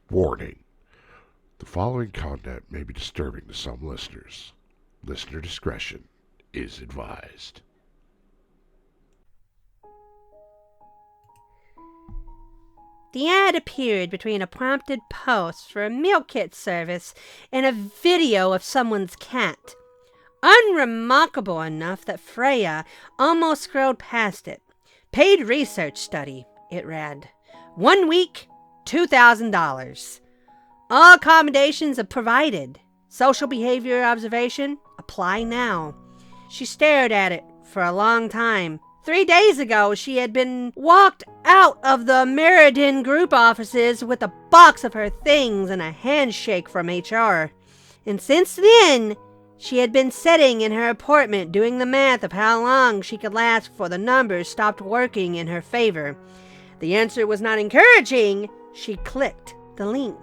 Warning: the following content may be disturbing to some listeners. Listener discretion is advised. The ad appeared between a prompted post for a meal kit service and a video of someone's cat. Unremarkable enough that Freya almost scrolled past it. Paid research study, it read. 1 week, $2,000. All accommodations are provided. Social behavior observation, apply now. She stared at it for a long time. 3 days ago, she had been walked out of the Meriden group offices with a box of her things and a handshake from HR. And since then, she had been sitting in her apartment doing the math of how long she could last before the numbers stopped working in her favor. The answer was not encouraging. She clicked the link.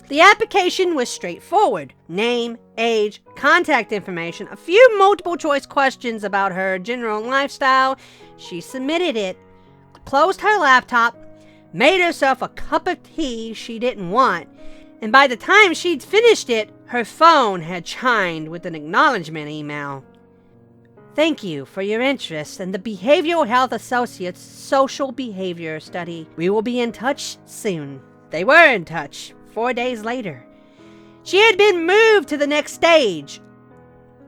The application was straightforward. Name, age, contact information, a few multiple choice questions about her general lifestyle. She submitted it, closed her laptop, made herself a cup of tea she didn't want, and by the time she'd finished it, her phone had chimed with an acknowledgement email. Thank you for your interest in the Behavioral Health Associates Social Behavior Study. We will be in touch soon. They were in touch 4 days later. She had been moved to the next stage.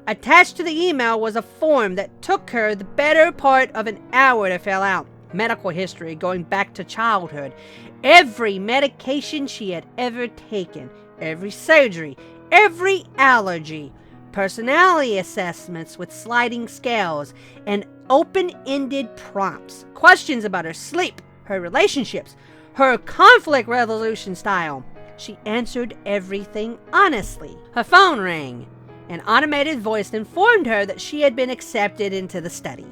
Attached to the email was a form that took her the better part of an hour to fill out. Medical history going back to childhood. Every medication she had ever taken. Every surgery. Every allergy. Personality assessments with sliding scales. And open-ended prompts. Questions about her sleep, her relationships, her conflict resolution style. She answered everything honestly. Her phone rang. An automated voice informed her that she had been accepted into the study.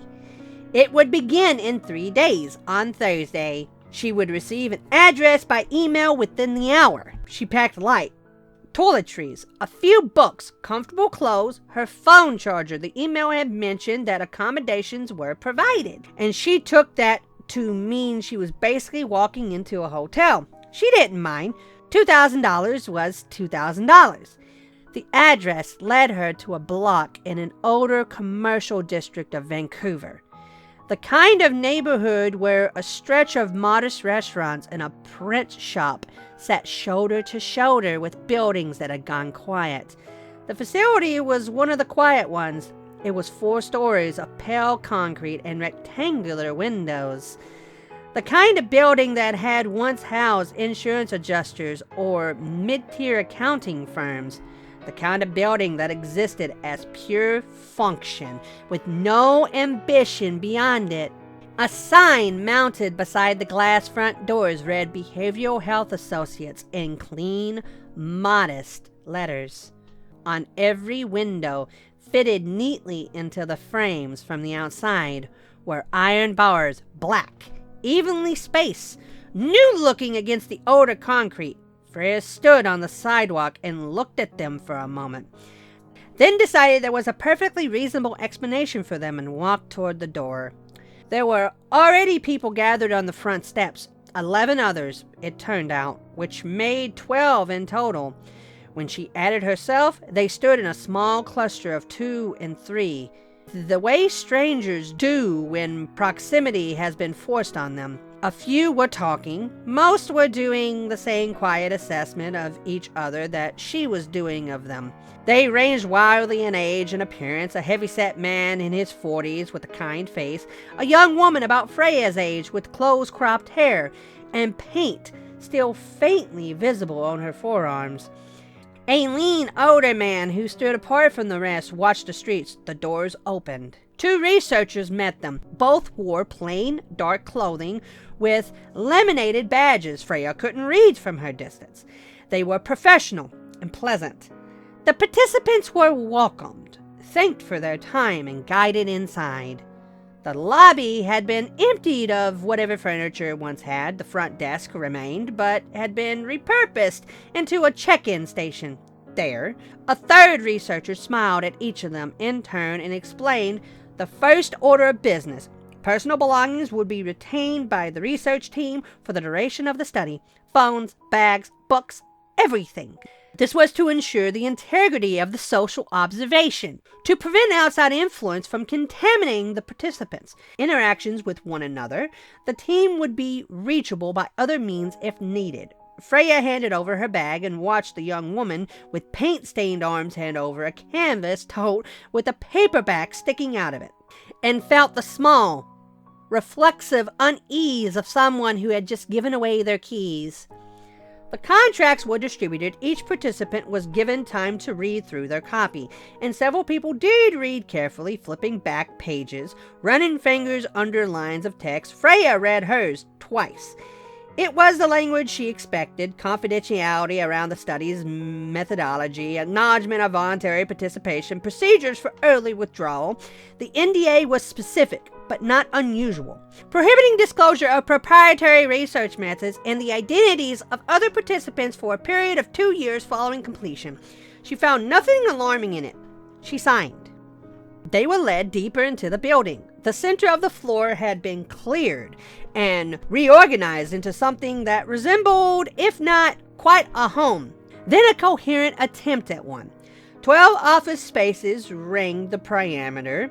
It would begin in 3 days, on Thursday. She would receive an address by email within the hour. She packed light. Toiletries, a few books, comfortable clothes, her phone charger. The email had mentioned that accommodations were provided. And she took that to mean she was basically walking into a hotel. She didn't mind. $2,000 was $2,000. The address led her to a block in an older commercial district of Vancouver. The kind of neighborhood where a stretch of modest restaurants and a print shop sat shoulder to shoulder with buildings that had gone quiet. The facility was one of the quiet ones. It was 4 stories of pale concrete and rectangular windows. The kind of building that had once housed insurance adjusters or mid-tier accounting firms. The kind of building that existed as pure function, with no ambition beyond it. A sign mounted beside the glass front doors read Behavioral Health Associates in clean, modest letters. On every window, fitted neatly into the frames from the outside, were iron bars, black, evenly spaced, new looking against the older concrete. Freya stood on the sidewalk and looked at them for a moment, then decided there was a perfectly reasonable explanation for them and walked toward the door. There were already people gathered on the front steps, 11 others, it turned out, which made 12 in total. When she added herself, they stood in a small cluster of 2 and 3, the way strangers do when proximity has been forced on them. A few were talking. Most were doing the same quiet assessment of each other that she was doing of them. They ranged wildly in age and appearance, a heavy-set man in his 40s with a kind face, a young woman about Freya's age with close-cropped hair, and paint still faintly visible on her forearms. A lean, older man who stood apart from the rest watched the streets. The doors opened. 2 researchers met them. Both wore plain, dark clothing with laminated badges Freya couldn't read from her distance. They were professional and pleasant. The participants were welcomed, thanked for their time, and guided inside. The lobby had been emptied of whatever furniture it once had. The front desk remained, but had been repurposed into a check-in station. There, a third researcher smiled at each of them in turn and explained the first order of business. Personal belongings would be retained by the research team for the duration of the study. Phones, bags, books, everything. This was to ensure the integrity of the social observation, to prevent outside influence from contaminating the participants' interactions with one another. The team would be reachable by other means if needed. Freya handed over her bag and watched the young woman with paint-stained arms hand over a canvas tote with a paperback sticking out of it, and felt the small, reflexive unease of someone who had just given away their keys. The contracts were distributed. Each participant was given time to read through their copy, and several people did read carefully, flipping back pages, running fingers under lines of text. Freya read hers twice. It was the language she expected: confidentiality around the study's methodology, acknowledgement of voluntary participation, procedures for early withdrawal. The NDA was specific, but not unusual, prohibiting disclosure of proprietary research methods and the identities of other participants for a period of 2 years following completion. She found nothing alarming in it. She signed. They were led deeper into the building. The center of the floor had been cleared and reorganized into something that resembled, if not quite a home, then a coherent attempt at one. 12 office spaces ringed the perimeter,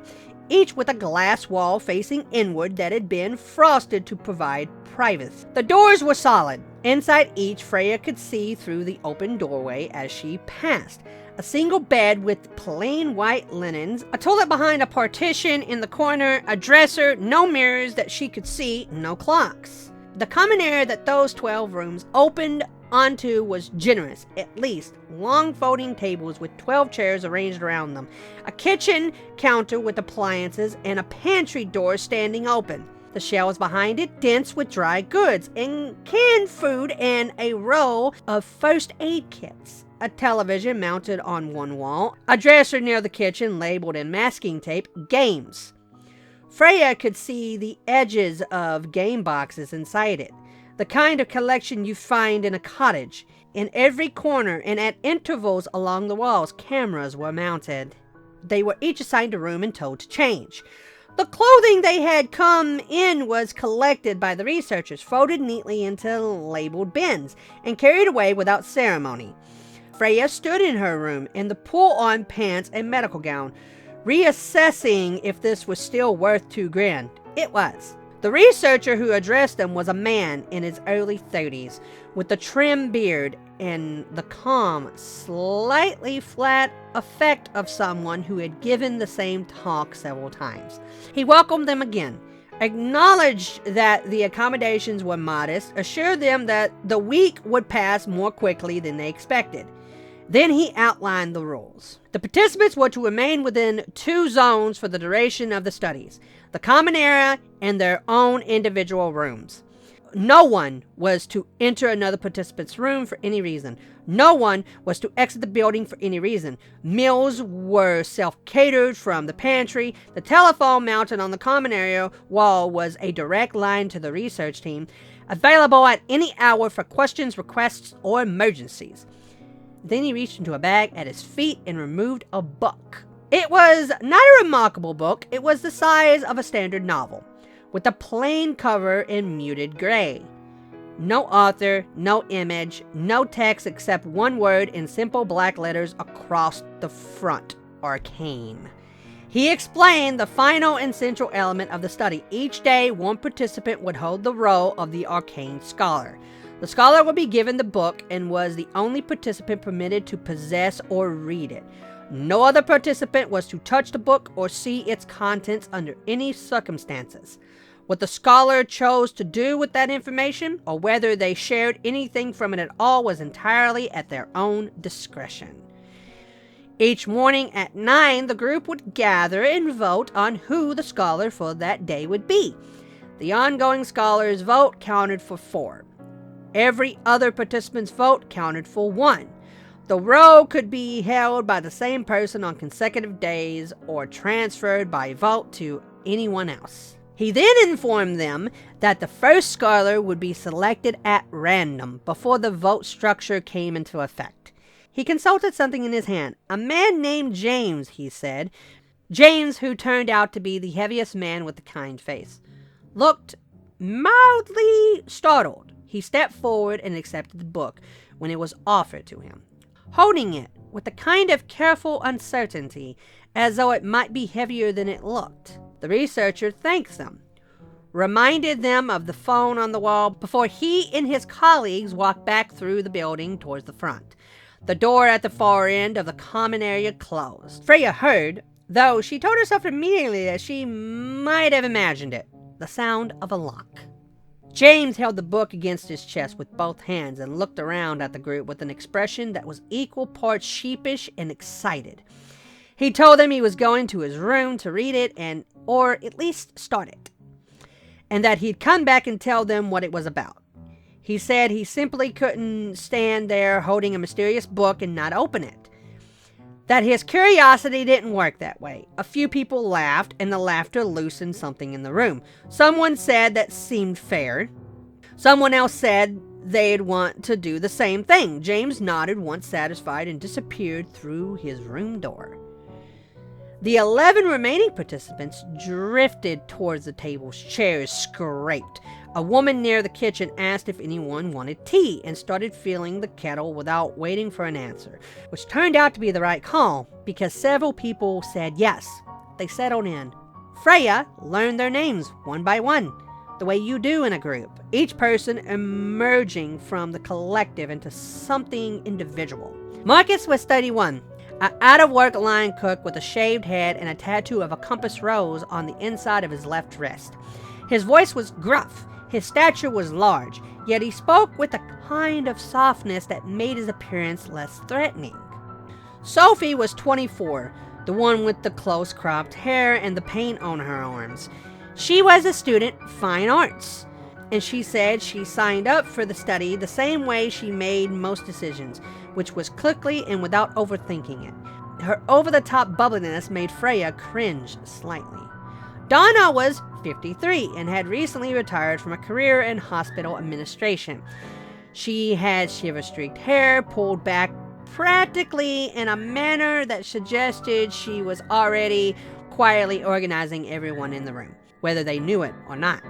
each with a glass wall facing inward that had been frosted to provide privacy. The doors were solid. Inside each, Freya could see through the open doorway as she passed. A single bed with plain white linens, a toilet behind a partition in the corner, a dresser, no mirrors that she could see, no clocks. The common area that those 12 rooms opened onto was generous. At least long folding tables with 12 chairs arranged around them, a kitchen counter with appliances, and a pantry door standing open. The shelves behind it dense with dry goods and canned food, and a row of first aid kits. A television mounted on one wall, a dresser near the kitchen labeled in masking tape, games. Freya could see the edges of game boxes inside it, the kind of collection you find in a cottage. In every corner and at intervals along the walls, cameras were mounted. They were each assigned a room and told to change. The clothing they had come in was collected by the researchers, folded neatly into labeled bins, and carried away without ceremony. Freya stood in her room in the pull-on pants and medical gown, reassessing if this was still worth $2,000. It was. The researcher who addressed them was a man in his early 30s, with a trim beard and the calm, slightly flat effect of someone who had given the same talk several times. He welcomed them again, acknowledged that the accommodations were modest, assured them that the week would pass more quickly than they expected. Then he outlined the rules. The participants were to remain within 2 zones for the duration of the studies: the common area and their own individual rooms. No one was to enter another participant's room for any reason. No one was to exit the building for any reason. Meals were self-catered from the pantry. The telephone mounted on the common area wall was a direct line to the research team, available at any hour for questions, requests, or emergencies. Then he reached into a bag at his feet and removed a book. It was not a remarkable book. It was the size of a standard novel, with a plain cover in muted gray. No author, no image, no text except one word in simple black letters across the front: Arcane. He explained the final and central element of the study. Each day, one participant would hold the role of the Arcane scholar. The scholar would be given the book and was the only participant permitted to possess or read it. No other participant was to touch the book or see its contents under any circumstances. What the scholar chose to do with that information, or whether they shared anything from it at all, was entirely at their own discretion. Each morning at 9, the group would gather and vote on who the scholar for that day would be. The ongoing scholar's vote counted for 4. Every other participant's vote counted for 1. The role could be held by the same person on consecutive days or transferred by vote to anyone else. He then informed them that the first scholar would be selected at random before the vote structure came into effect. He consulted something in his hand. A man named James, he said, James, who turned out to be the heaviest man with the kind face, looked mildly startled. He stepped forward and accepted the book when it was offered to him, holding it with a kind of careful uncertainty, as though it might be heavier than it looked. The researcher thanked them, reminded them of the phone on the wall before he and his colleagues walked back through the building towards the front. The door at the far end of the common area closed. Freya heard, though she told herself immediately that she might have imagined it, the sound of a lock. James held the book against his chest with both hands and looked around at the group with an expression that was equal parts sheepish and excited. He told them he was going to his room to read it or at least start it, and that he'd come back and tell them what it was about. He said he simply couldn't stand there holding a mysterious book and not open it. That his curiosity didn't work that way. A few people laughed, and the laughter loosened something in the room. Someone said that seemed fair. Someone else said they'd want to do the same thing. James nodded once satisfied and disappeared through his room door. The 11 remaining participants drifted towards the tables. Chairs scraped. A woman near the kitchen asked if anyone wanted tea and started filling the kettle without waiting for an answer, which turned out to be the right call because several people said yes. They settled in. Freya learned their names one by one, the way you do in a group, each person emerging from the collective into something individual. Marcus was 31. An out-of-work line cook with a shaved head and a tattoo of a compass rose on the inside of his left wrist. His voice was gruff. His stature was large, yet he spoke with a kind of softness that made his appearance less threatening. Sophie was 24, the one with the close cropped hair and the paint on her arms. She was a student fine arts, and she said she signed up for the study the same way she made most decisions, which was quickly and without overthinking it. Her over-the-top bubbliness made Freya cringe slightly. Donna was 53 and had recently retired from a career in hospital administration. She had shiver-streaked hair pulled back practically in a manner that suggested she was already quietly organizing everyone in the room, whether they knew it or not.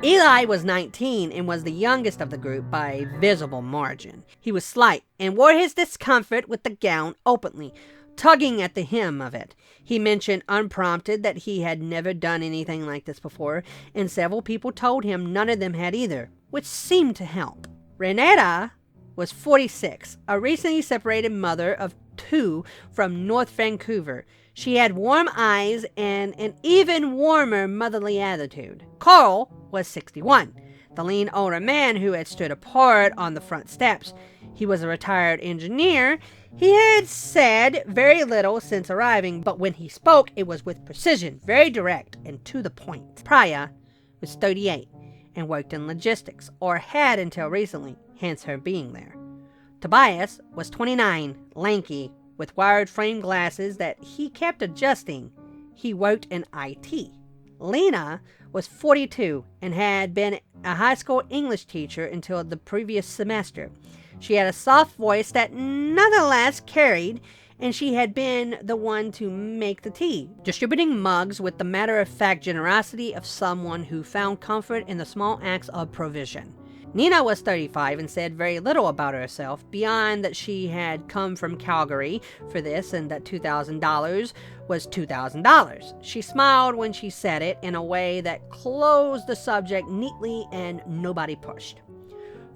Eli was 19 and was the youngest of the group by a visible margin. He was slight and wore his discomfort with the gown openly, tugging at the hem of it. He mentioned unprompted that he had never done anything like this before, and several people told him none of them had either, which seemed to help. Renata was 46, a recently separated mother of 2 from North Vancouver. She had warm eyes and an even warmer motherly attitude. Carl was 61, the lean older man who had stood apart on the front steps. He was a retired engineer. He had said very little since arriving, but when he spoke, it was with precision, very direct, and to the point. Priya was 38 and worked in logistics, or had until recently, hence her being there. Tobias was 29, lanky, with wired frame glasses that he kept adjusting. He worked in IT. Lena was 42 and had been a high school English teacher until the previous semester. She had a soft voice that nonetheless carried, and she had been the one to make the tea, distributing mugs with the matter-of-fact generosity of someone who found comfort in the small acts of provision. Nina was 35 and said very little about herself, beyond that she had come from Calgary for this and that $2,000 was $2,000. She smiled when she said it in a way that closed the subject neatly and nobody pushed.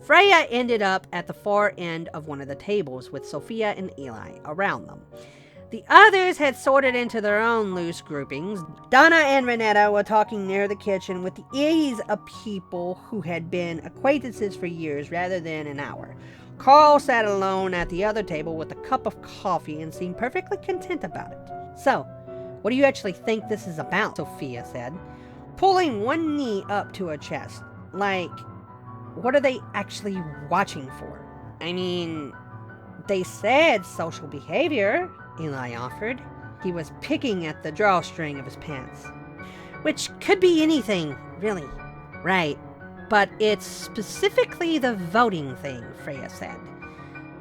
Freya ended up at the far end of one of the tables with Sophia and Eli around them. The others had sorted into their own loose groupings. Donna and Renetta were talking near the kitchen with the ease of people who had been acquaintances for years rather than an hour. Carl sat alone at the other table with a cup of coffee and seemed perfectly content about it. "So, what do you actually think this is about?" Sophia said, pulling one knee up to her chest. "Like, what are they actually watching for?" "I mean, they said social behavior," Eli offered. He was picking at the drawstring of his pants. "Which could be anything, really." "Right, but it's specifically the voting thing," Freya said.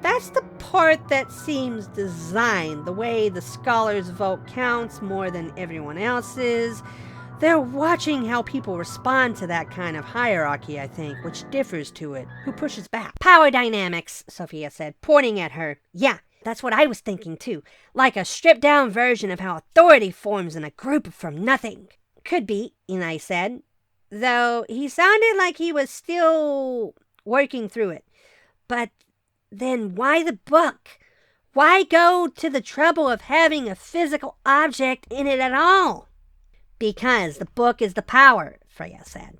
"That's the part that seems designed, the way the scholar's vote counts more than everyone else's. They're watching how people respond to that kind of hierarchy, I think, which differs to it. Who pushes back? Power dynamics, Sophia said, pointing at her. Yeah, that's what I was thinking too. Like a stripped-down version of how authority forms in a group from nothing. Could be, Eli said, though he sounded like he was still working through it. But then why the book? Why go to the trouble of having a physical object in it at all? Because the book is the power, Freya said.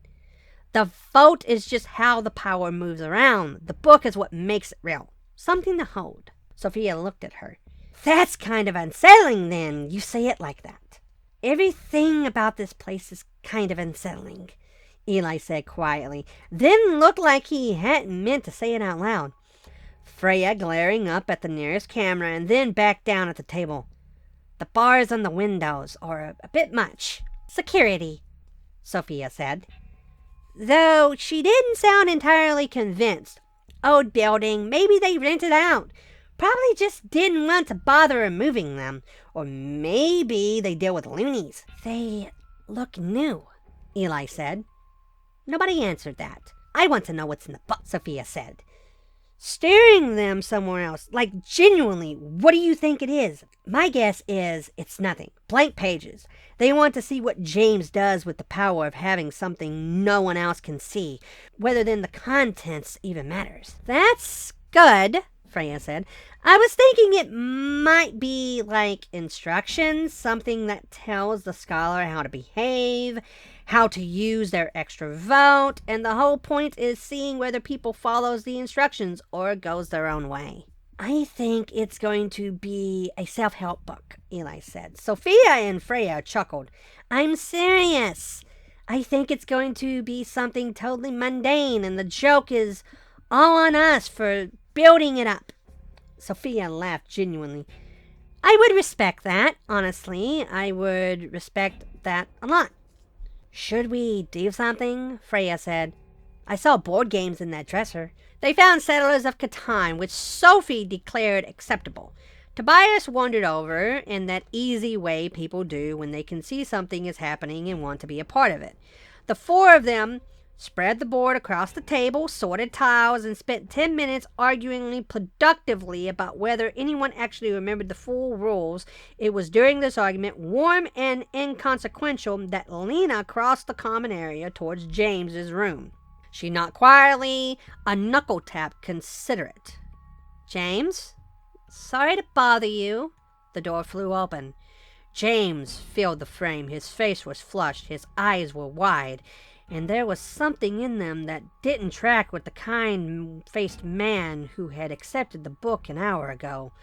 The vote is just how the power moves around. The book is what makes it real. Something to hold. Sophia looked at her. That's kind of unsettling then, you say it like that. Everything about this place is kind of unsettling, Eli said quietly. Then looked like he hadn't meant to say it out loud. Freya glaring up at the nearest camera and then back down at the table. The bars on the windows are a bit much. Security, Sophia said. Though she didn't sound entirely convinced. Old building, maybe they rented out. Probably just didn't want to bother removing them. Or maybe they deal with loonies. They look new, Eli said. Nobody answered that. I want to know what's in the book, Sophia said. Staring them somewhere else, like genuinely, what do you think it is? My guess is it's nothing. Blank pages. They want to see what James does with the power of having something no one else can see, whether then the contents even matters. That's good, Freya said. I was thinking it might be like instructions, something that tells the scholar how to behave, how to use their extra vote, and the whole point is seeing whether people follows the instructions or goes their own way. I think it's going to be a self-help book, Eli said. Sophia and Freya chuckled. I'm serious. I think it's going to be something totally mundane, and the joke is all on us for building it up. Sophia laughed genuinely. I would respect that, honestly. I would respect that a lot. Should we do something? Freya said. I saw board games in that dresser. They found Settlers of Catan, which Sophie declared acceptable. Tobias wandered over in that easy way people do when they can see something is happening and want to be a part of it. The four of them spread the board across the table, sorted tiles, and spent 10 minutes arguing productively about whether anyone actually remembered the full rules. It was during this argument, warm and inconsequential, that Lena crossed the common area towards James's room. She knocked quietly, a knuckle tap considerate. James? Sorry to bother you. The door flew open. James filled the frame. His face was flushed. His eyes were wide. And there was something in them that didn't track with the kind-faced man who had accepted the book an hour ago.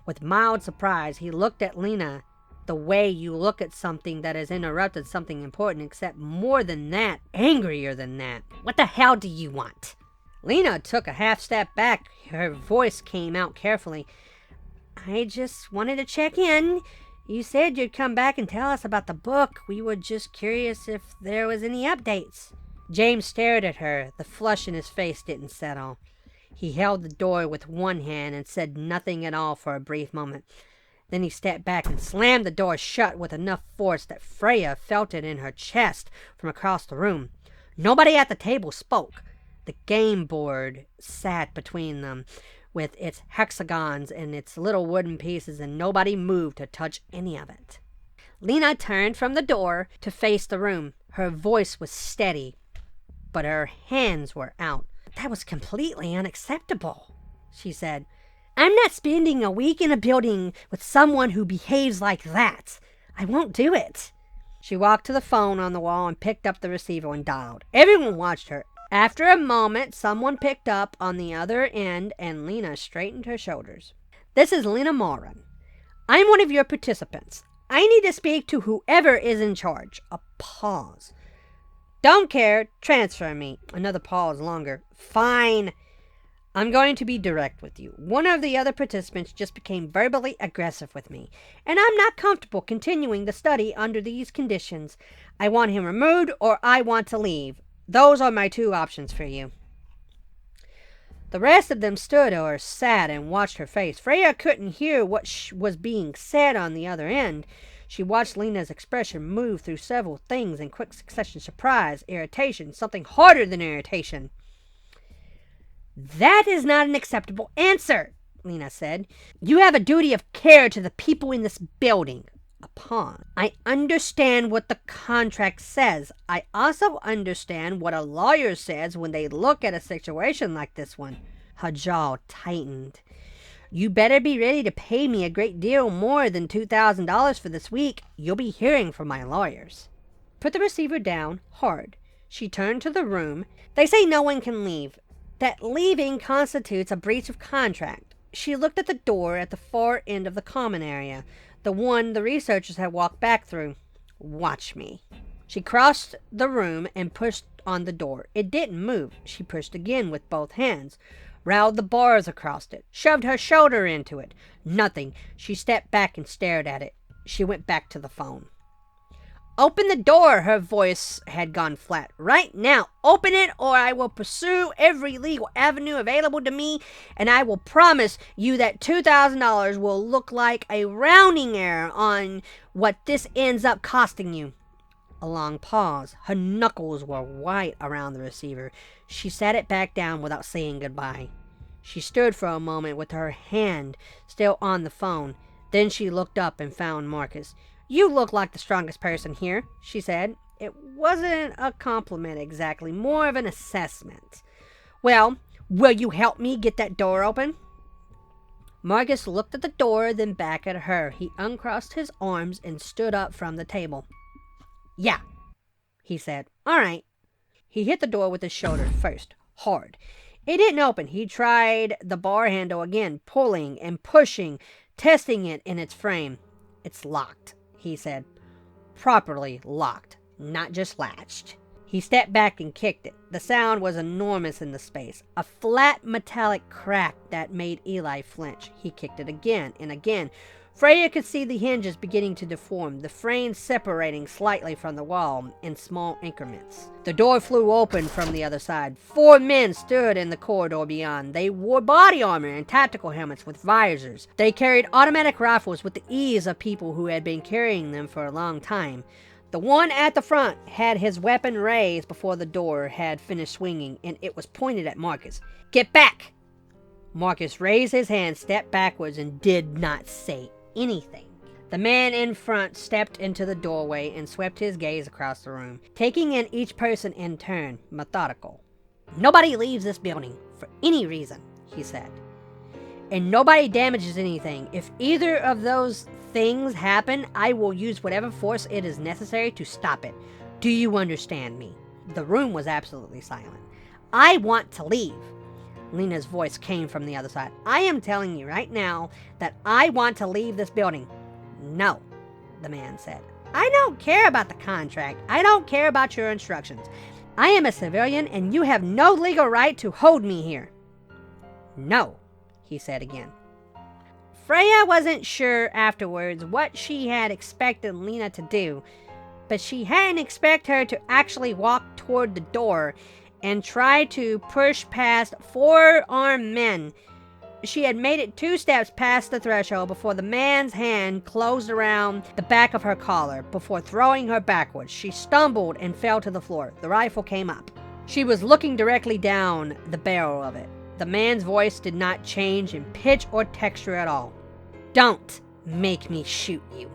With mild surprise, he looked at Lena the way you look at something that has interrupted something important, except more than that, angrier than that. What the hell do you want? Lena took a half step back. Her voice came out carefully. I just wanted to check in. You said you'd come back and tell us about the book. We were just curious if there was any updates. James stared at her. The flush in his face didn't settle. He held the door with one hand and said nothing at all for a brief moment. Then he stepped back and slammed the door shut with enough force that Freya felt it in her chest from across the room. Nobody at the table spoke. The game board sat between them, with its hexagons and its little wooden pieces, and nobody moved to touch any of it. Lena turned from the door to face the room. Her voice was steady, but her hands were out. That was completely unacceptable, she said. I'm not spending a week in a building with someone who behaves like that. I won't do it. She walked to the phone on the wall and picked up the receiver and dialed. Everyone watched her. After a moment, someone picked up on the other end, and Lena straightened her shoulders. This is Lena Moran. I'm one of your participants. I need to speak to whoever is in charge. A pause. Don't care. Transfer me. Another pause longer. Fine. I'm going to be direct with you. One of the other participants just became verbally aggressive with me, and I'm not comfortable continuing the study under these conditions. I want him removed, or I want to leave. Those are my two options for you. The rest of them stood or sat and watched her face. Freya couldn't hear what was being said on the other end. She watched Lena's expression move through several things in quick succession: surprise, irritation, something harder than irritation. "That is not an acceptable answer," Lena said. "You have a duty of care to the people in this building." A pause. "I understand what the contract says. I also understand what a lawyer says when they look at a situation like this one." Her jaw tightened. "You better be ready to pay me a great deal more than $2,000 for this week. You'll be hearing from my lawyers." Put the receiver down hard. She turned to the room. "They say no one can leave. That leaving constitutes a breach of contract." She looked at the door at the far end of the common area, the one the researchers had walked back through. "Watch me." She crossed the room and pushed on the door. It didn't move. She pushed again with both hands, railed the bars across it, shoved her shoulder into it. Nothing. She stepped back and stared at it. She went back to the phone. "Open the door," her voice had gone flat. "Right now, open it, or I will pursue every legal avenue available to me, and I will promise you that $2,000 will look like a rounding error on what this ends up costing you." A long pause. Her knuckles were white around the receiver. She sat it back down without saying goodbye. She stood for a moment with her hand still on the phone. Then she looked up and found Marcus. "You look like the strongest person here," she said. It wasn't a compliment exactly, more of an assessment. "Well, will you help me get that door open?" Marcus looked at the door, then back at her. He uncrossed his arms and stood up from the table. "Yeah," he said. "All right." He hit the door with his shoulder first, hard. It didn't open. He tried the bar handle again, pulling and pushing, testing it in its frame. "It's locked," he said. "Properly locked, not just latched." He stepped back and kicked it. The sound was enormous in the space, a flat metallic crack that made Eli flinch. He kicked it again and again. Freya could see the hinges beginning to deform, the frame separating slightly from the wall in small increments. The door flew open from the other side. 4 men stood in the corridor beyond. They wore body armor and tactical helmets with visors. They carried automatic rifles with the ease of people who had been carrying them for a long time. The one at the front had his weapon raised before the door had finished swinging, and it was pointed at Marcus. "Get back!" Marcus raised his hand, stepped backwards, and did not say anything. The man in front stepped into the doorway and swept his gaze across the room, taking in each person in turn, methodical. "Nobody leaves this building for any reason," he said. "And nobody damages anything. If either of those things happen, I will use whatever force it is necessary to stop it. Do you understand me?" The room was absolutely silent. "I want to leave." Lena's voice came from the other side. "I am telling you right now that I want to leave this building." "No," the man said. "I don't care about the contract. I don't care about your instructions. I am a civilian and you have no legal right to hold me here." "No," he said again. Freya wasn't sure afterwards what she had expected Lena to do, but she hadn't expected her to actually walk toward the door and try to push past 4 armed men. She had made it 2 steps past the threshold before the man's hand closed around the back of her collar. Before throwing her backwards, she stumbled and fell to the floor. The rifle came up. She was looking directly down the barrel of it. The man's voice did not change in pitch or texture at all. "Don't make me shoot you."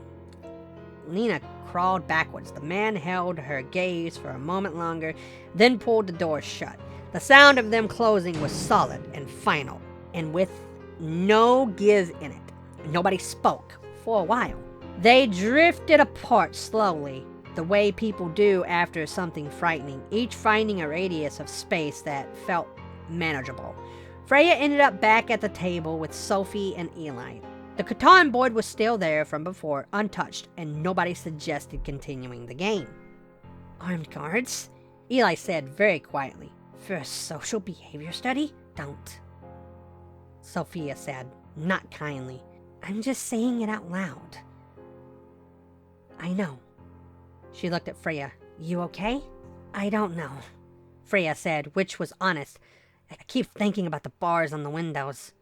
Lena crawled backwards. The man held her gaze for a moment longer, then pulled the door shut. The sound of them closing was solid and final, and with no give in it. Nobody spoke for a while. They drifted apart slowly, the way people do after something frightening, each finding a radius of space that felt manageable. Freya ended up back at the table with Sophie and Eli. The Catan board was still there from before, untouched, and nobody suggested continuing the game. "Armed guards?" Eli said very quietly. "For a social behavior study? Don't." Sophia said, not kindly. "I'm just saying it out loud." "I know." She looked at Freya. "You okay?" "I don't know," Freya said, which was honest. I keep thinking about the bars on the windows."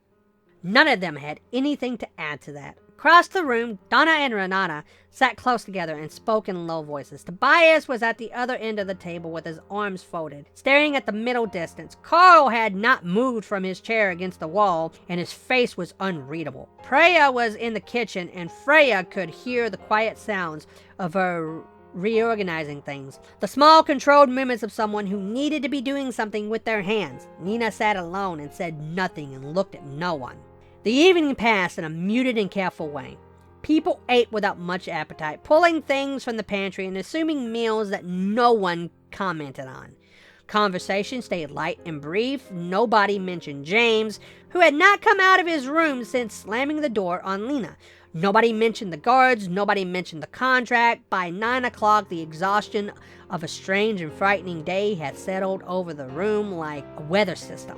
None of them had anything to add to that. Across the room, Donna and Renata sat close together and spoke in low voices. Tobias was at the other end of the table with his arms folded, staring at the middle distance. Carl had not moved from his chair against the wall, and his face was unreadable. Freya was in the kitchen, and Freya could hear the quiet sounds of her reorganizing things. The small, controlled movements of someone who needed to be doing something with their hands. Nina sat alone and said nothing and looked at no one. The evening passed in a muted and careful way. People ate without much appetite, pulling things from the pantry and assuming meals that no one commented on. Conversation stayed light and brief. Nobody mentioned James, who had not come out of his room since slamming the door on Lena. Nobody mentioned the guards. Nobody mentioned the contract. By 9 o'clock, the exhaustion of a strange and frightening day had settled over the room like a weather system,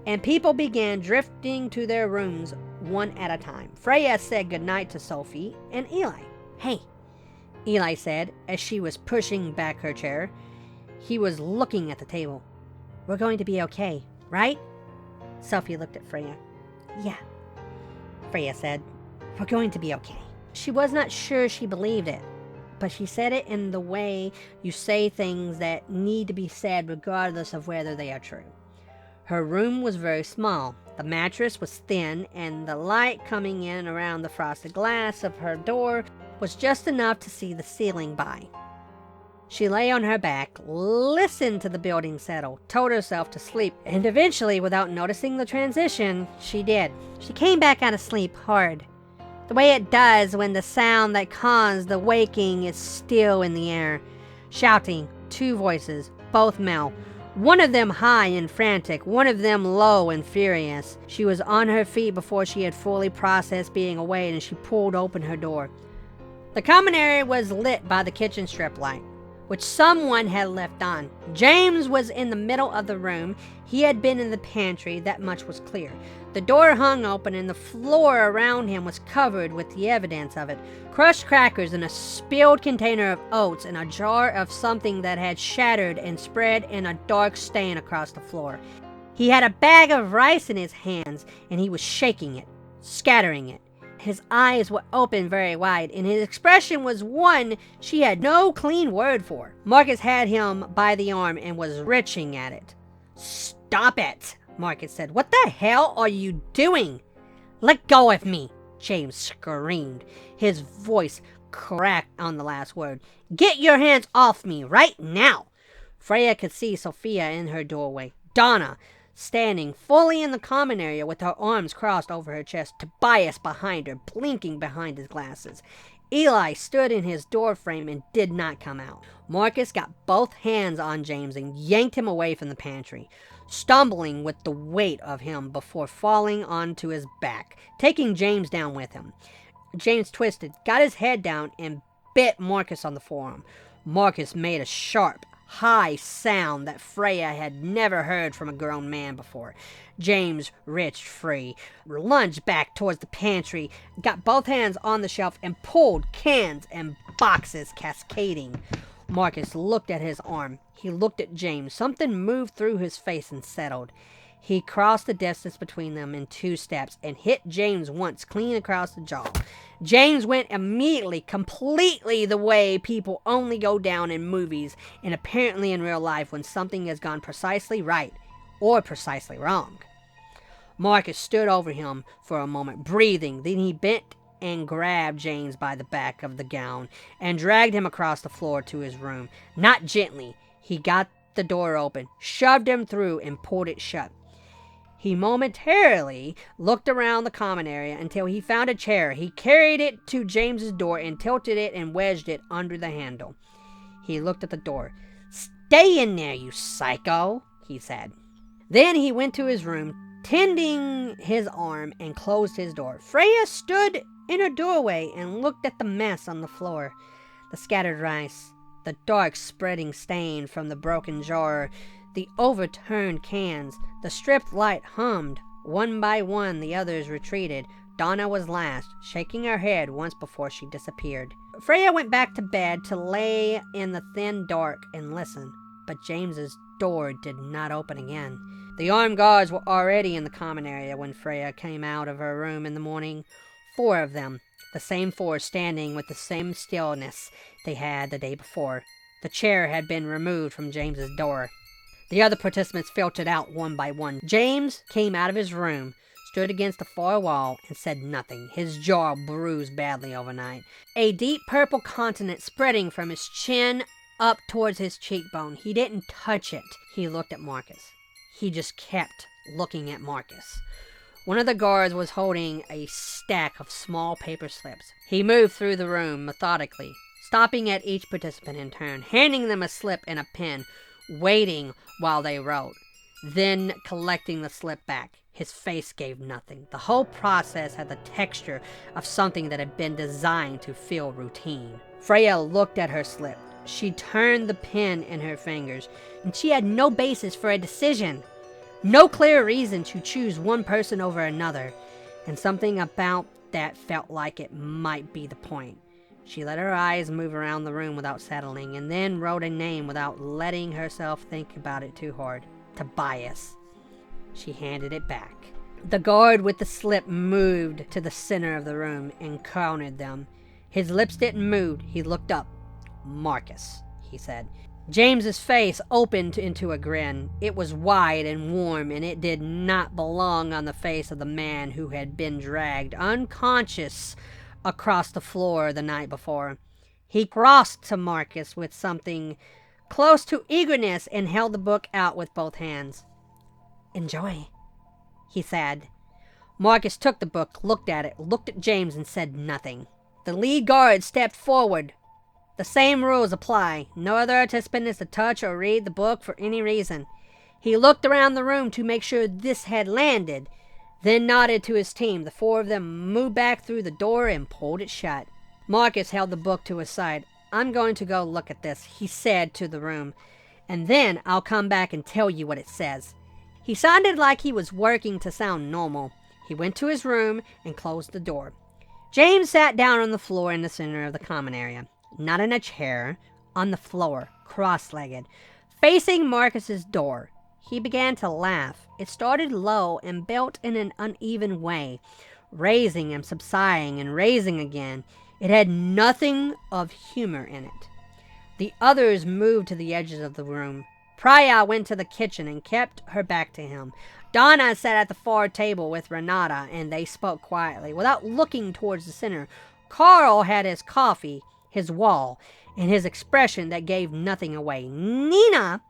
and people began drifting to their rooms one at a time. Freya said goodnight to Sophie and Eli. "Hey," Eli said as she was pushing back her chair. He was looking at the table. "We're going to be okay, right?" Sophie looked at Freya. "Yeah," Freya said. "We're going to be okay." She was not sure she believed it, but she said it in the way you say things that need to be said regardless of whether they are true. Her room was very small. The mattress was thin, and the light coming in around the frosted glass of her door was just enough to see the ceiling by. She lay on her back, listened to the building settle, told herself to sleep, and eventually, without noticing the transition, she did. She came back out of sleep hard, the way it does when the sound that caused the waking is still in the air. Shouting, 2 voices, both male. One of them high and frantic, one of them low and furious. She was on her feet before she had fully processed being awake, and she pulled open her door. The common area was lit by the kitchen strip light, which someone had left on. James was in the middle of the room. He had been in the pantry, that much was clear. The door hung open, and the floor around him was covered with the evidence of it. Crushed crackers in a spilled container of oats and a jar of something that had shattered and spread in a dark stain across the floor. He had a bag of rice in his hands, and he was shaking it, scattering it. His eyes were open very wide, and his expression was one she had no clean word for. Marcus had him by the arm and was retching at it. "Stop it," Marcus said. "What the hell are you doing?" "Let go of me," James screamed. His voice cracked on the last word. "Get your hands off me right now." Freya could see Sophia in her doorway. Donna, standing fully in the common area with her arms crossed over her chest. Tobias behind her, blinking behind his glasses. Eli stood in his doorframe and did not come out. Marcus got both hands on James and yanked him away from the pantry, stumbling with the weight of him before falling onto his back, taking James down with him. James twisted, got his head down, and bit Marcus on the forearm. Marcus made a sharp, high sound that Freya had never heard from a grown man before. James wrenched free, lunged back towards the pantry, got both hands on the shelf, and pulled cans and boxes cascading. Marcus looked at his arm. He looked at James. Something moved through his face and settled. He crossed the distance between them in 2 steps and hit James once clean across the jaw. James went immediately, completely the way people only go down in movies and apparently in real life when something has gone precisely right or precisely wrong. Marcus stood over him for a moment, breathing. Then he bent and grabbed James by the back of the gown and dragged him across the floor to his room. Not gently. He got the door open, shoved him through, and pulled it shut. He momentarily looked around the common area until he found a chair. He carried it to James's door and tilted it and wedged it under the handle. He looked at the door. "Stay in there, you psycho," he said. Then he went to his room, tending his arm, and closed his door. Freya stood in her doorway and looked at the mess on the floor. The scattered rice, the dark spreading stain from the broken jar, the overturned cans. The stripped light hummed. One by one, the others retreated. Donna was last, shaking her head once before she disappeared. Freya went back to bed to lay in the thin dark and listen, but James's door did not open again. The armed guards were already in the common area when Freya came out of her room in the morning. 4 of them, the same 4 standing with the same stillness they had the day before. The chair had been removed from James's door. The other participants filtered out one by one. James came out of his room, stood against the far wall, and said nothing, his jaw bruised badly overnight. A deep purple continent spreading from his chin up towards his cheekbone. He didn't touch it. He looked at Marcus. He just kept looking at Marcus. One of the guards was holding a stack of small paper slips. He moved through the room methodically, stopping at each participant in turn, handing them a slip and a pen, waiting while they wrote, then collecting the slip back. His face gave nothing. The whole process had the texture of something that had been designed to feel routine. Freya looked at her slip. She turned the pen in her fingers, and she had no basis for a decision. No clear reason to choose one person over another, and something about that felt like it might be the point. She let her eyes move around the room without settling, and then wrote a name without letting herself think about it too hard. Tobias. She handed it back. The guard with the slip moved to the center of the room and counted them. His lips didn't move. He looked up. Marcus, he said. James's face opened into a grin. It was wide and warm, and it did not belong on the face of the man who had been dragged unconscious across the floor the night before. He crossed to Marcus with something close to eagerness and held the book out with both hands. Enjoy, he said. Marcus took the book, looked at it, looked at James, and said nothing. The lead guard stepped forward. The same rules apply. No other participant is to touch or read the book for any reason. He looked around the room to make sure this had landed, then nodded to his team. The 4 of them moved back through the door and pulled it shut. Marcus held the book to his side. I'm going to go look at this, he said to the room, and then I'll come back and tell you what it says. He sounded like he was working to sound normal. He went to his room and closed the door. James sat down on the floor in the center of the common area. Not in a chair, on the floor, cross-legged, facing Marcus's door. He began to laugh. It started low and built in an uneven way, raising and subsiding and raising again. It had nothing of humor in it. The others moved to the edges of the room. Priya went to the kitchen and kept her back to him. Donna sat at the far table with Renata, and they spoke quietly, without looking towards the center. Carl had his coffee, his wall, and his expression that gave nothing away. Nina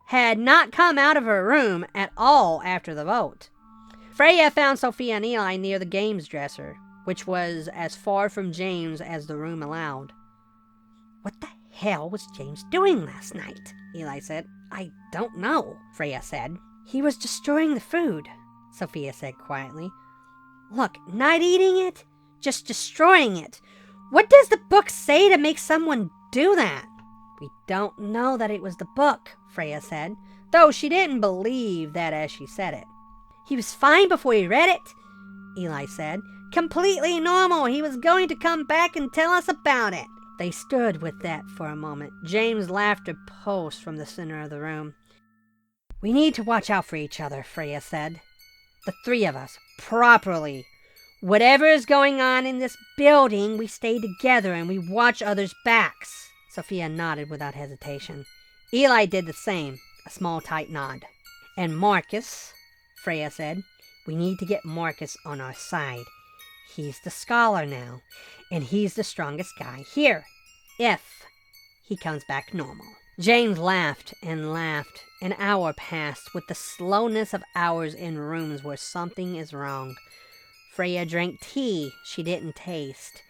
had not come out of her room at all after the vote. Freya found Sophia and Eli near the games dresser, which was as far from James as the room allowed. What the hell was James doing last night? Eli said. I don't know, Freya said. He was destroying the food, Sophia said quietly. Look, not eating it, just destroying it. What does the book say to make someone do that? We don't know that it was the book, Freya said, though she didn't believe that as she said it. He was fine before he read it, Eli said. Completely normal. He was going to come back and tell us about it. They stood with that for a moment. James' laughter pulsed from the center of the room. We need to watch out for each other, Freya said. The 3 of us, properly. Whatever is going on in this building, we stay together and we watch others' backs. Sophia nodded without hesitation. Eli did the same, a small tight nod. And Marcus, Freya said, we need to get Marcus on our side. He's the scholar now, and he's the strongest guy here, if he comes back normal. James laughed and laughed. An hour passed with the slowness of hours in rooms where something is wrong. Freya drank tea she didn't taste.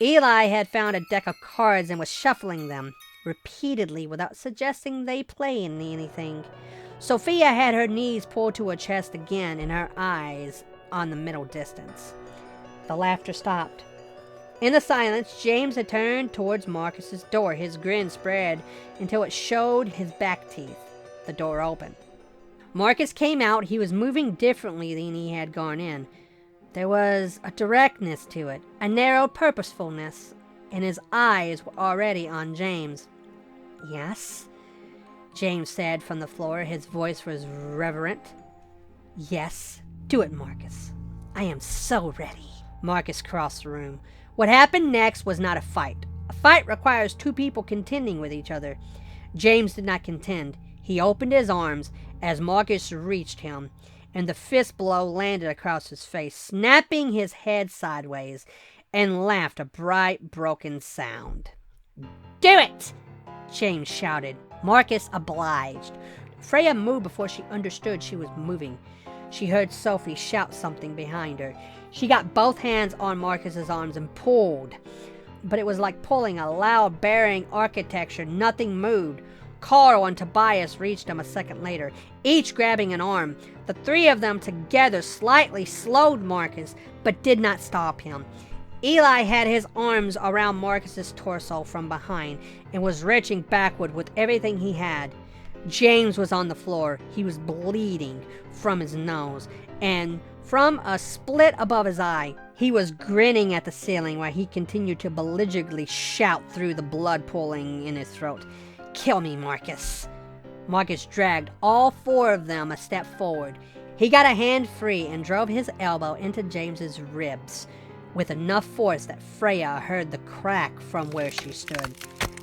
Eli had found a deck of cards and was shuffling them repeatedly without suggesting they play in anything. Sophia had her knees pulled to her chest again and her eyes on the middle distance. The laughter stopped. In the silence, James had turned towards Marcus's door. His grin spread until it showed his back teeth. The door opened. Marcus came out. He was moving differently than he had gone in. There was a directness to it, a narrow purposefulness, and his eyes were already on James. Yes? James said from the floor. His voice was reverent. Yes, do it, Marcus. I am so ready. Marcus crossed the room. What happened next was not a fight. A fight requires two people contending with each other. James did not contend. He opened his arms as Marcus reached him, and the fist blow landed across his face, snapping his head sideways, and laughed a bright, broken sound. Do it! James shouted. Marcus obliged. Freya moved before she understood she was moving. She heard Sophie shout something behind her. She got both hands on Marcus's arms and pulled. But it was like pulling a loud, bearing architecture. Nothing moved. Carl and Tobias reached him a second later, each grabbing an arm. The three of them together slightly slowed Marcus, but did not stop him. Eli had his arms around Marcus's torso from behind and was reaching backward with everything he had. James was on the floor. He was bleeding from his nose and from a split above his eye. He was grinning at the ceiling while he continued to belligerently shout through the blood pooling in his throat. Kill me, Marcus. Marcus dragged all four of them a step forward. He got a hand free and drove his elbow into James's ribs with enough force that Freya heard the crack from where she stood.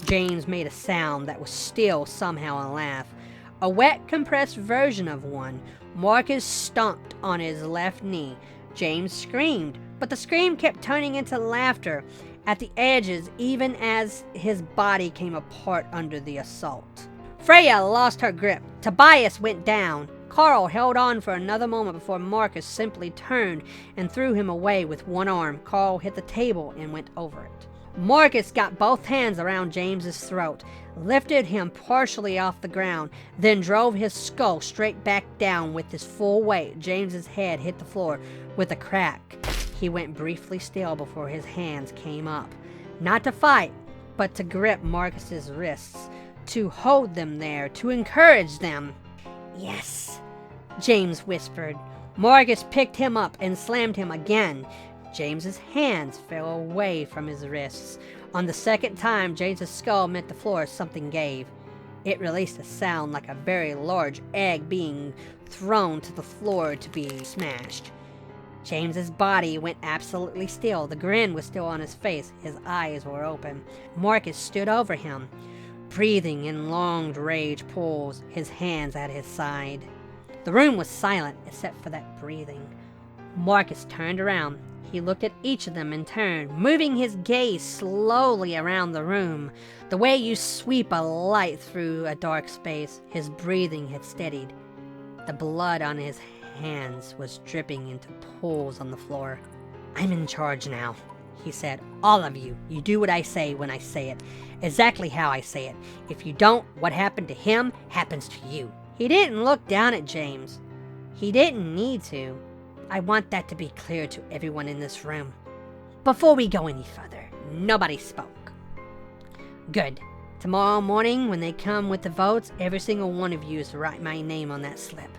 James made a sound that was still somehow a laugh, a wet, compressed version of one. Marcus stomped on his left knee. James screamed, but the scream kept turning into laughter at the edges even as his body came apart under the assault. Freya lost her grip. Tobias went down. Carl held on for another moment before Marcus simply turned and threw him away with one arm. Carl hit the table and went over it. Marcus got both hands around James's throat, lifted him partially off the ground, then drove his skull straight back down with his full weight. James's head hit the floor with a crack. He went briefly still before his hands came up, not to fight, but to grip Marcus's wrists, to hold them there, to encourage them. Yes, James whispered. Marcus picked him up and slammed him again. James's hands fell away from his wrists. On the second time James's skull met the floor, something gave. It released a sound like a very large egg being thrown to the floor to be smashed. James's body went absolutely still. The grin was still on his face. His eyes were open. Marcus stood over him, breathing in long rage pulls, his hands at his side. The room was silent except for that breathing. Marcus turned around. He looked at each of them in turn, moving his gaze slowly around the room, the way you sweep a light through a dark space. His breathing had steadied. The blood on his hands was dripping into pools on the floor. I'm in charge now, he said. All of you, you do what I say when I say it, exactly how I say it. If you don't, what happened to him happens to you. He didn't look down at James. He didn't need to. I want that to be clear to everyone in this room. Before we go any further, nobody spoke. Good. Tomorrow morning, when they come with the votes, every single one of you is to write my name on that slip.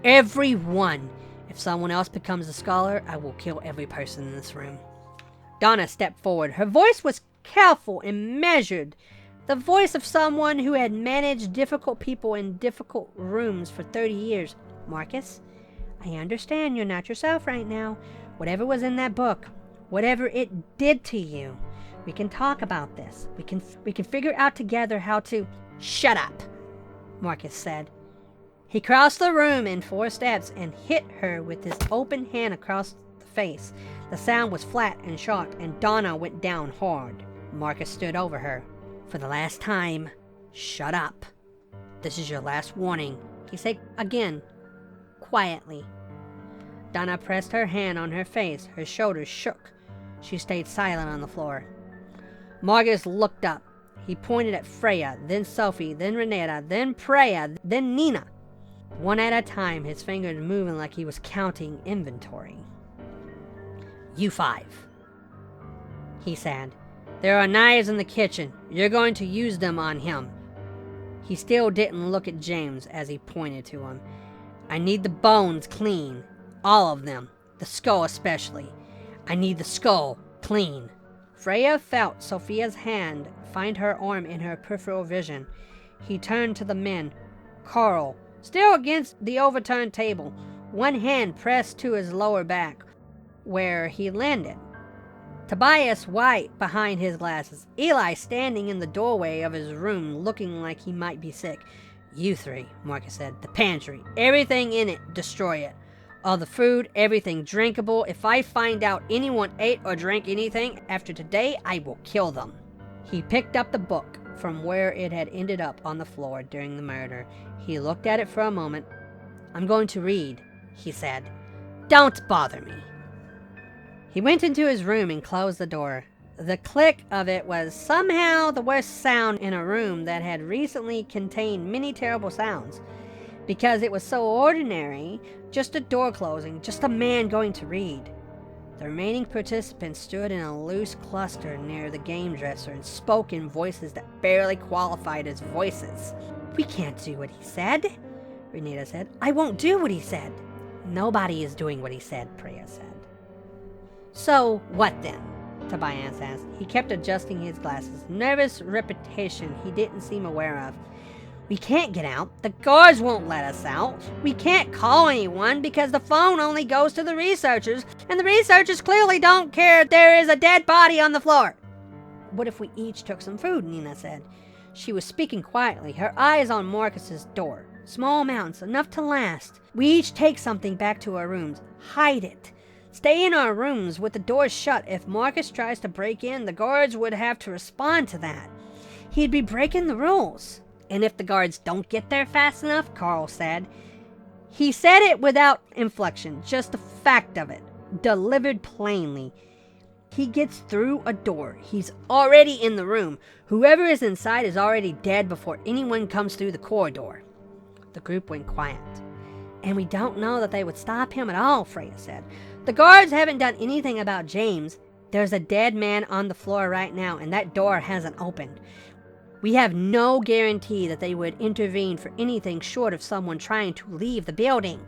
Every one. If someone else becomes a scholar, I will kill every person in this room. Donna stepped forward. Her voice was careful and measured. The voice of someone who had managed difficult people in difficult rooms for 30 years. Marcus, I understand you're not yourself right now. Whatever was in that book, whatever it did to you, we can talk about this. We can figure out together how to... Shut up, Marcus said. He crossed the room in 4 steps and hit her with his open hand across the face. The sound was flat and sharp, and Donna went down hard. Marcus stood over her. For the last time, shut up. This is your last warning, he said again, quietly. Donna pressed her hand on her face. Her shoulders shook. She stayed silent on the floor. Marcus looked up. He pointed at Freya, then Sophie, then Renata, then Preya, then Nina. One at a time, his fingers moving like he was counting inventory. You 5, he said. There are knives in the kitchen. You're going to use them on him. He still didn't look at James as he pointed to him. I need the bones clean. All of them. The skull especially. I need the skull clean. Freya felt Sophia's hand find her arm in her peripheral vision. He turned to the men. Carl, still against the overturned table, one hand pressed to his lower back, where he landed. Tobias white behind his glasses. Eli standing in the doorway of his room looking like he might be sick. You three, Marcus said. The pantry. Everything in it, destroy it. All the food, everything drinkable. If I find out anyone ate or drank anything after today, I will kill them. He picked up the book from where it had ended up on the floor during the murder. He looked at it for a moment. I'm going to read, he said. Don't bother me. He went into his room and closed the door. The click of it was somehow the worst sound in a room that had recently contained many terrible sounds. Because it was so ordinary, just a door closing, just a man going to read. The remaining participants stood in a loose cluster near the game dresser and spoke in voices that barely qualified as voices. We can't do what he said, Renita said. I won't do what he said. Nobody is doing what he said, Priya said. So, what then? Tobias asked. He kept adjusting his glasses. Nervous repetition he didn't seem aware of. We can't get out. The guards won't let us out. We can't call anyone because the phone only goes to the researchers, and the researchers clearly don't care if there is a dead body on the floor. What if we each took some food, Nina said. She was speaking quietly, her eyes on Marcus's door. Small amounts, enough to last. We each take something back to our rooms. Hide it. Stay in our rooms with the doors shut. If Marcus tries to break in, the guards would have to respond to that. He'd be breaking the rules. And if the guards don't get there fast enough, Carl said. He said it without inflection, just the fact of it, delivered plainly. He gets through a door. He's already in the room. Whoever is inside is already dead before anyone comes through the corridor. The group went quiet. And we don't know that they would stop him at all, Freya said. The guards haven't done anything about James. There's a dead man on the floor right now, and that door hasn't opened. We have no guarantee that they would intervene for anything short of someone trying to leave the building.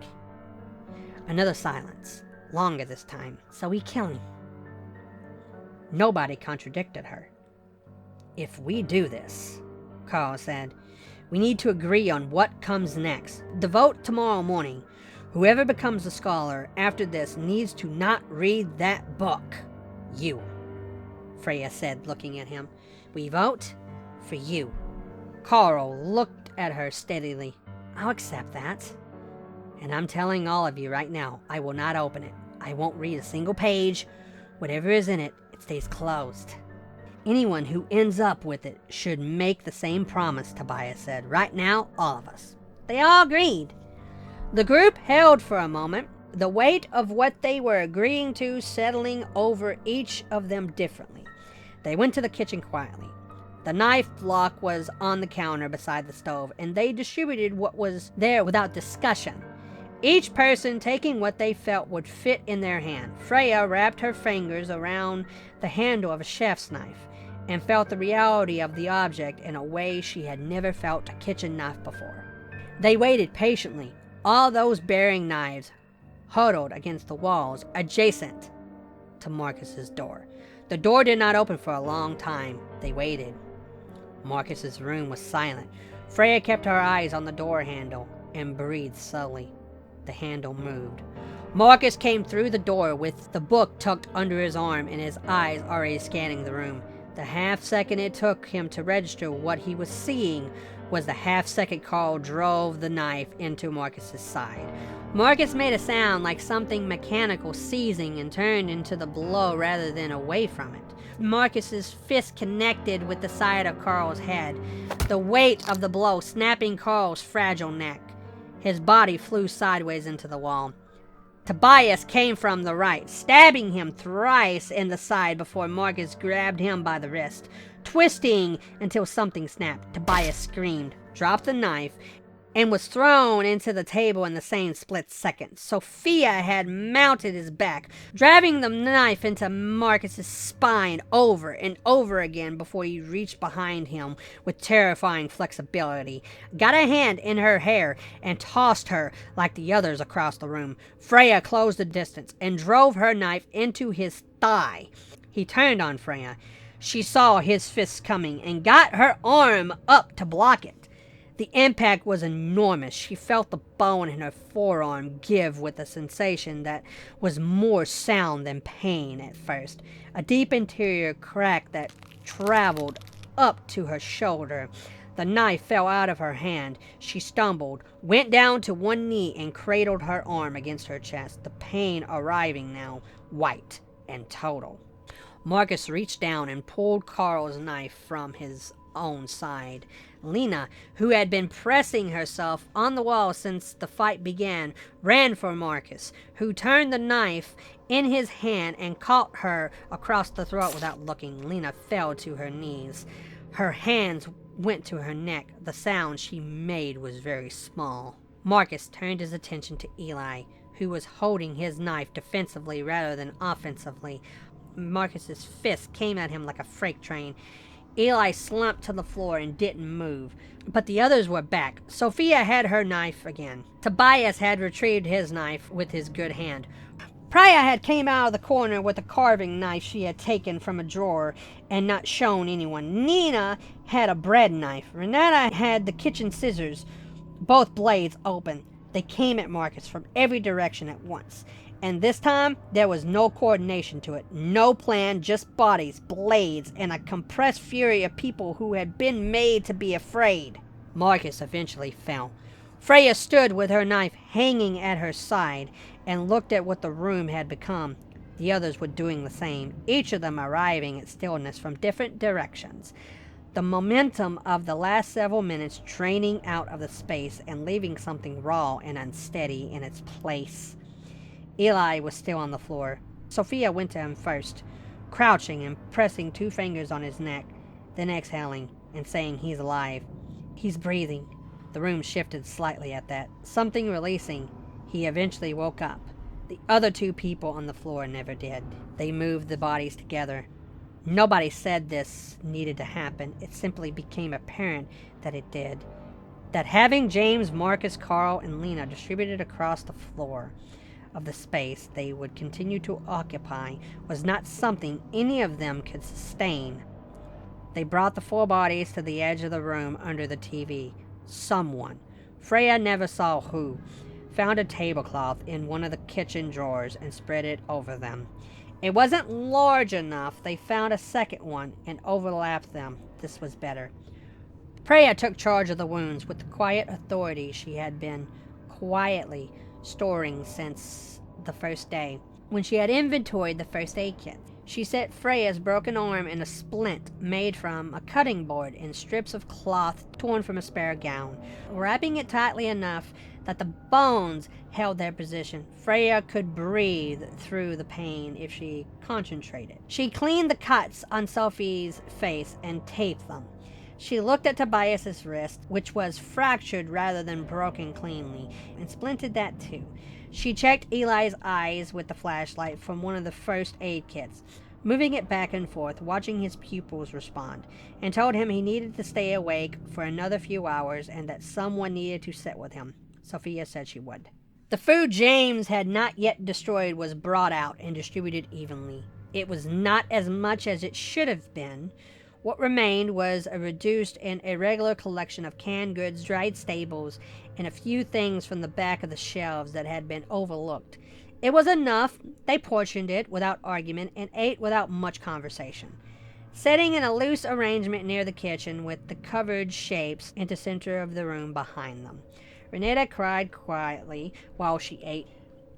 Another silence, longer this time, so we kill him. Nobody contradicted her. If we do this, Carl said, we need to agree on what comes next. The vote tomorrow morning. Whoever becomes a scholar after this needs to not read that book. You, Freya said, looking at him. We vote for you. Carl looked at her steadily. I'll accept that. And I'm telling all of you right now, I will not open it. I won't read a single page. Whatever is in it, it stays closed. Anyone who ends up with it should make the same promise, Tobias said. Right now, all of us. They all agreed. The group held for a moment, the weight of what they were agreeing to settling over each of them differently. They went to the kitchen quietly. The knife block was on the counter beside the stove, and they distributed what was there without discussion, each person taking what they felt would fit in their hand. Freya wrapped her fingers around the handle of a chef's knife and felt the reality of the object in a way she had never felt a kitchen knife before. They waited patiently, all those bearing knives huddled against the walls adjacent to Marcus's door. The door did not open for a long time. They waited. Marcus's room was silent. Freya kept her eyes on the door handle and breathed slowly. The handle moved. Marcus came through the door with the book tucked under his arm and his eyes already scanning the room. The half second it took him to register what he was seeing was the half second Carl drove the knife into Marcus's side. Marcus made a sound like something mechanical seizing and turned into the blow rather than away from it. Marcus's fist connected with the side of Carl's head, the weight of the blow snapping Carl's fragile neck. His body flew sideways into the wall. Tobias came from the right, stabbing him thrice in the side before Marcus grabbed him by the wrist. Twisting until something snapped, Tobias screamed, dropped the knife, and was thrown into the table in the same split second. Sophia had mounted his back, driving the knife into Marcus's spine over and over again before he reached behind him with terrifying flexibility, got a hand in her hair, and tossed her like the others across the room. Freya closed the distance and drove her knife into his thigh. He turned on Freya. She saw his fists coming and got her arm up to block it. The impact was enormous. She felt the bone in her forearm give with a sensation that was more sound than pain at first. A deep interior crack that traveled up to her shoulder. The knife fell out of her hand. She stumbled, went down to one knee, and cradled her arm against her chest, the pain arriving now, white and total. Marcus reached down and pulled Carl's knife from his own side. Lena, who had been pressing herself on the wall since the fight began, ran for Marcus, who turned the knife in his hand and caught her across the throat without looking. Lena fell to her knees. Her hands went to her neck. The sound she made was very small. Marcus turned his attention to Eli, who was holding his knife defensively rather than offensively. Marcus's fist came at him like a freight train. Eli slumped to the floor and didn't move, but the others were back. Sophia had her knife again. Tobias had retrieved his knife with his good hand. Priya had came out of the corner with a carving knife she had taken from a drawer and not shown anyone. Nina had a bread knife. Renata had the kitchen scissors, both blades open. They came at Marcus from every direction at once. And this time, there was no coordination to it. No plan, just bodies, blades, and a compressed fury of people who had been made to be afraid. Marcus eventually fell. Freya stood with her knife hanging at her side and looked at what the room had become. The others were doing the same, each of them arriving at stillness from different directions. The momentum of the last several minutes draining out of the space and leaving something raw and unsteady in its place. Eli was still on the floor. Sophia went to him first, crouching and pressing 2 fingers on his neck, then exhaling and saying he's alive. He's breathing. The room shifted slightly at that, something releasing. He eventually woke up. The other 2 people on the floor never did. They moved the bodies together. Nobody said this needed to happen. It simply became apparent that it did. That having James, Marcus, Carl, and Lena distributed across the floor of the space they would continue to occupy was not something any of them could sustain. They brought the 4 bodies to the edge of the room under the TV. Someone, Freya never saw who, found a tablecloth in one of the kitchen drawers and spread it over them. It wasn't large enough. They found a second one and overlapped them. This was better. Freya took charge of the wounds with the quiet authority she had been quietly storing since the first day. When she had inventoried the first aid kit, she set Freya's broken arm in a splint made from a cutting board in strips of cloth torn from a spare gown. Wrapping it tightly enough that the bones held their position, Freya could breathe through the pain if she concentrated. She cleaned the cuts on Sophie's face and taped them. She looked at Tobias's wrist, which was fractured rather than broken cleanly, and splinted that too. She checked Eli's eyes with the flashlight from one of the first aid kits, moving it back and forth, watching his pupils respond, and told him he needed to stay awake for another few hours and that someone needed to sit with him. Sophia said she would. The food James had not yet destroyed was brought out and distributed evenly. It was not as much as it should have been. What remained was a reduced and irregular collection of canned goods, dried staples, and a few things from the back of the shelves that had been overlooked. It was enough. They portioned it without argument and ate without much conversation, sitting in a loose arrangement near the kitchen with the covered shapes into center of the room behind them. Renata cried quietly while she ate.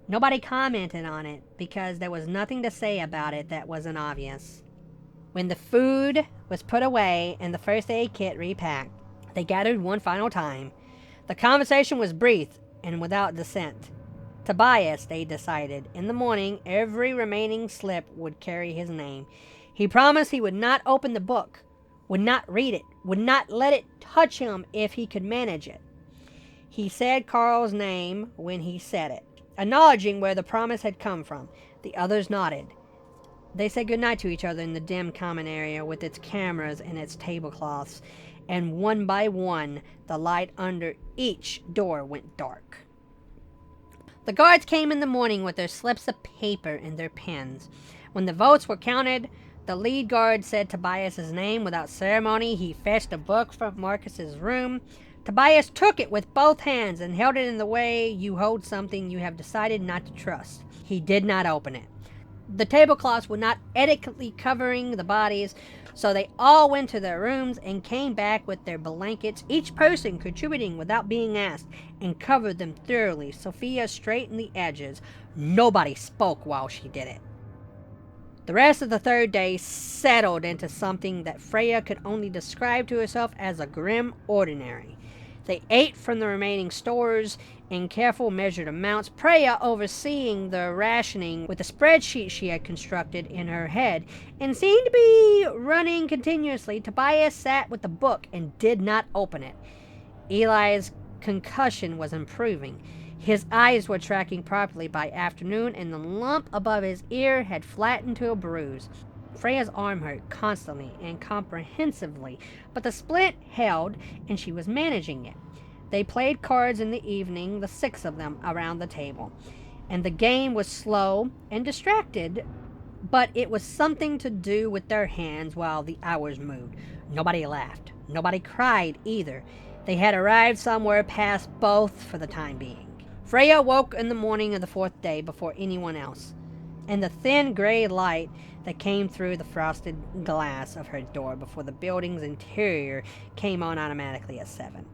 Nobody commented on it because there was nothing to say about it that wasn't obvious. When the food was put away and the first aid kit repacked, they gathered one final time. The conversation was brief and without dissent. Tobias, they decided, in the morning every remaining slip would carry his name. He promised he would not open the book, would not read it, would not let it touch him if he could manage it. He said Carl's name when he said it, acknowledging where the promise had come from. The others nodded. They said goodnight to each other in the dim common area with its cameras and its tablecloths, and one by one, the light under each door went dark. The guards came in the morning with their slips of paper and their pens. When the votes were counted, the lead guard said Tobias's name without ceremony. He fetched a book from Marcus's room, Tobias took it with both hands and held it in the way you hold something you have decided not to trust. He did not open it. The tablecloths were not adequately covering the bodies, so they all went to their rooms and came back with their blankets, each person contributing without being asked, and covered them thoroughly. Sophia straightened the edges. Nobody spoke while she did it. The rest of the third day settled into something that Freya could only describe to herself as a grim ordinary. They ate from the remaining stores in careful measured amounts, Freya overseeing the rationing with a spreadsheet she had constructed in her head and seemed to be running continuously. Tobias sat with the book and did not open it. Eli's concussion was improving. His eyes were tracking properly by afternoon, and the lump above his ear had flattened to a bruise. Freya's arm hurt constantly and comprehensively, but the splint held, and she was managing it. They played cards in the evening, the 6 of them around the table, and the game was slow and distracted, but it was something to do with their hands while the hours moved. Nobody laughed. Nobody cried either. They had arrived somewhere past both for the time being. Freya woke in the morning of the 4th day before anyone else, and the thin gray light that came through the frosted glass of her door before the building's interior came on automatically at 7.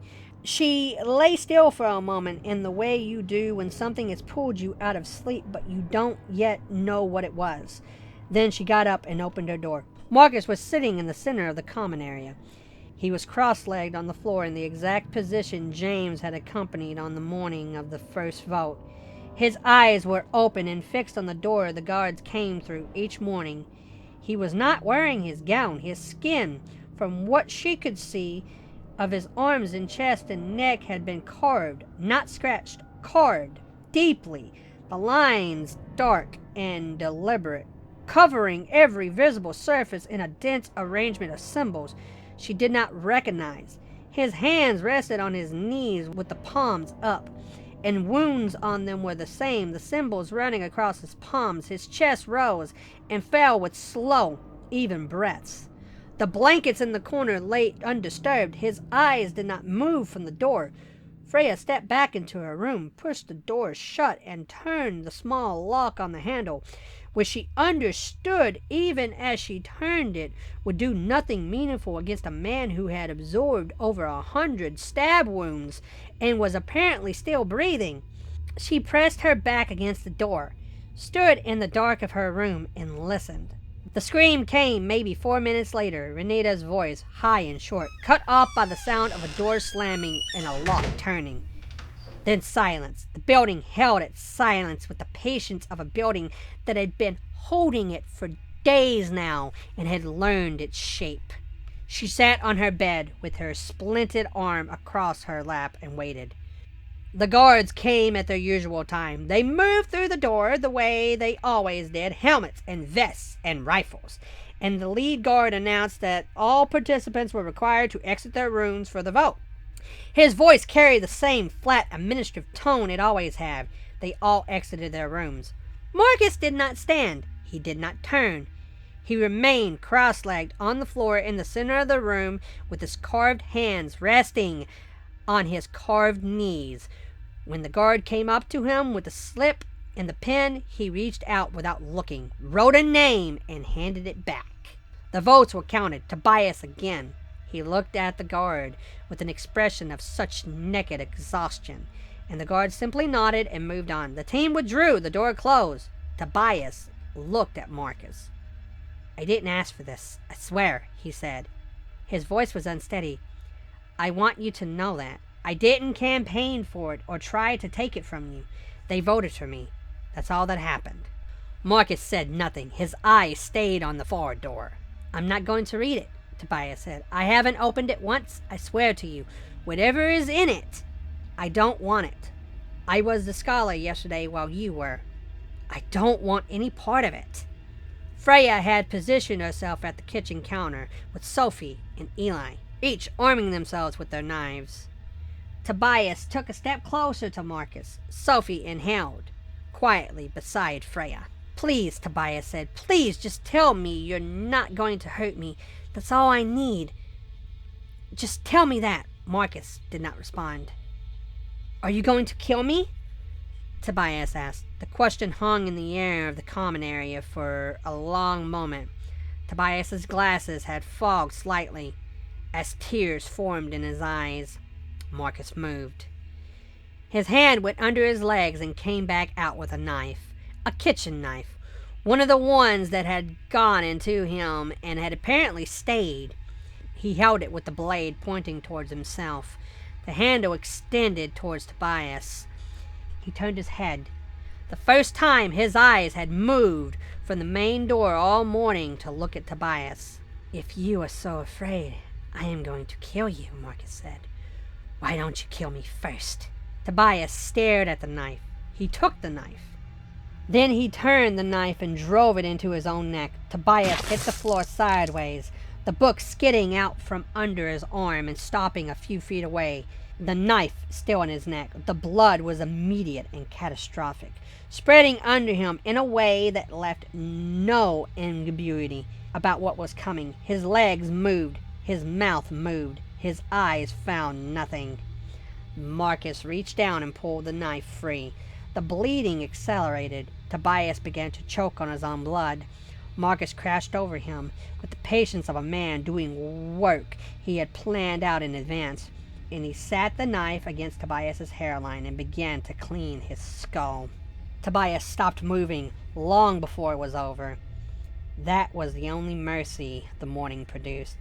She lay still for a moment in the way you do when something has pulled you out of sleep but you don't yet know what it was. Then she got up and opened her door. Marcus was sitting in the center of the common area. He was cross-legged on the floor in the exact position James had accompanied on the morning of the first vote. His eyes were open and fixed on the door the guards came through each morning. He was not wearing his gown. His skin, from what she could see of his arms and chest and neck, had been carved, not scratched, carved deeply, the lines dark and deliberate, covering every visible surface in a dense arrangement of symbols she did not recognize. His hands rested on his knees with the palms up, and wounds on them were the same, the symbols running across his palms. His chest rose and fell with slow, even breaths. The blankets in the corner lay undisturbed. His eyes did not move from the door. Freya stepped back into her room, pushed the door shut, and turned the small lock on the handle, which she understood, even as she turned it, would do nothing meaningful against a man who had absorbed over 100 stab wounds and was apparently still breathing. She pressed her back against the door, stood in the dark of her room, and listened. The scream came maybe 4 minutes later, Renita's voice, high and short, cut off by the sound of a door slamming and a lock turning. Then silence. The building held its silence with the patience of a building that had been holding it for days now and had learned its shape. She sat on her bed with her splinted arm across her lap and waited. The guards came at their usual time. They moved through the door the way they always did, helmets and vests and rifles. And the lead guard announced that all participants were required to exit their rooms for the vote. His voice carried the same flat, administrative tone it always had. They all exited their rooms. Marcus did not stand. He did not turn. He remained cross-legged on the floor in the center of the room with his carved hands resting on his carved knees. When the guard came up to him with the slip and the pen, he reached out without looking, wrote a name, and handed it back. The votes were counted. Tobias again. He looked at the guard with an expression of such naked exhaustion, and the guard simply nodded and moved on. The team withdrew. The door closed. Tobias looked at Marcus. I didn't ask for this, I swear, he said. His voice was unsteady. I want you to know that. I didn't campaign for it or try to take it from you. They voted for me. That's all that happened. Marcus said nothing. His eyes stayed on the forward door. I'm not going to read it, Tobias said. I haven't opened it once, I swear to you. Whatever is in it, I don't want it. I was the scholar yesterday while you were. I don't want any part of it. Freya had positioned herself at the kitchen counter with Sophie and Eli, each arming themselves with their knives. Tobias took a step closer to Marcus. Sophie inhaled quietly beside Freya. Please, Tobias said, please just tell me you're not going to hurt me. That's all I need. Just tell me that. Marcus did not respond. "Are you going to kill me?" Tobias asked. The question hung in the air of the common area for a long moment. Tobias's glasses had fogged slightly as tears formed in his eyes. Marcus moved. His hand went under his legs and came back out with a knife. A kitchen knife. One of the ones that had gone into him and had apparently stayed. He held it with the blade pointing towards himself. The handle extended towards Tobias. He turned his head. The first time his eyes had moved from the main door all morning to look at Tobias. "If you are so afraid, I am going to kill you," Marcus said. "Why don't you kill me first?" Tobias stared at the knife. He took the knife. Then he turned the knife and drove it into his own neck. Tobias hit the floor sideways, the book skidding out from under his arm and stopping a few feet away. The knife still in his neck. The blood was immediate and catastrophic, spreading under him in a way that left no ambiguity about what was coming. His legs moved. His mouth moved. His eyes found nothing. Marcus reached down and pulled the knife free. The bleeding accelerated. Tobias began to choke on his own blood. Marcus crashed over him with the patience of a man doing work he had planned out in advance, and he sat the knife against Tobias's hairline and began to clean his skull. Tobias stopped moving long before it was over. That was the only mercy the morning produced.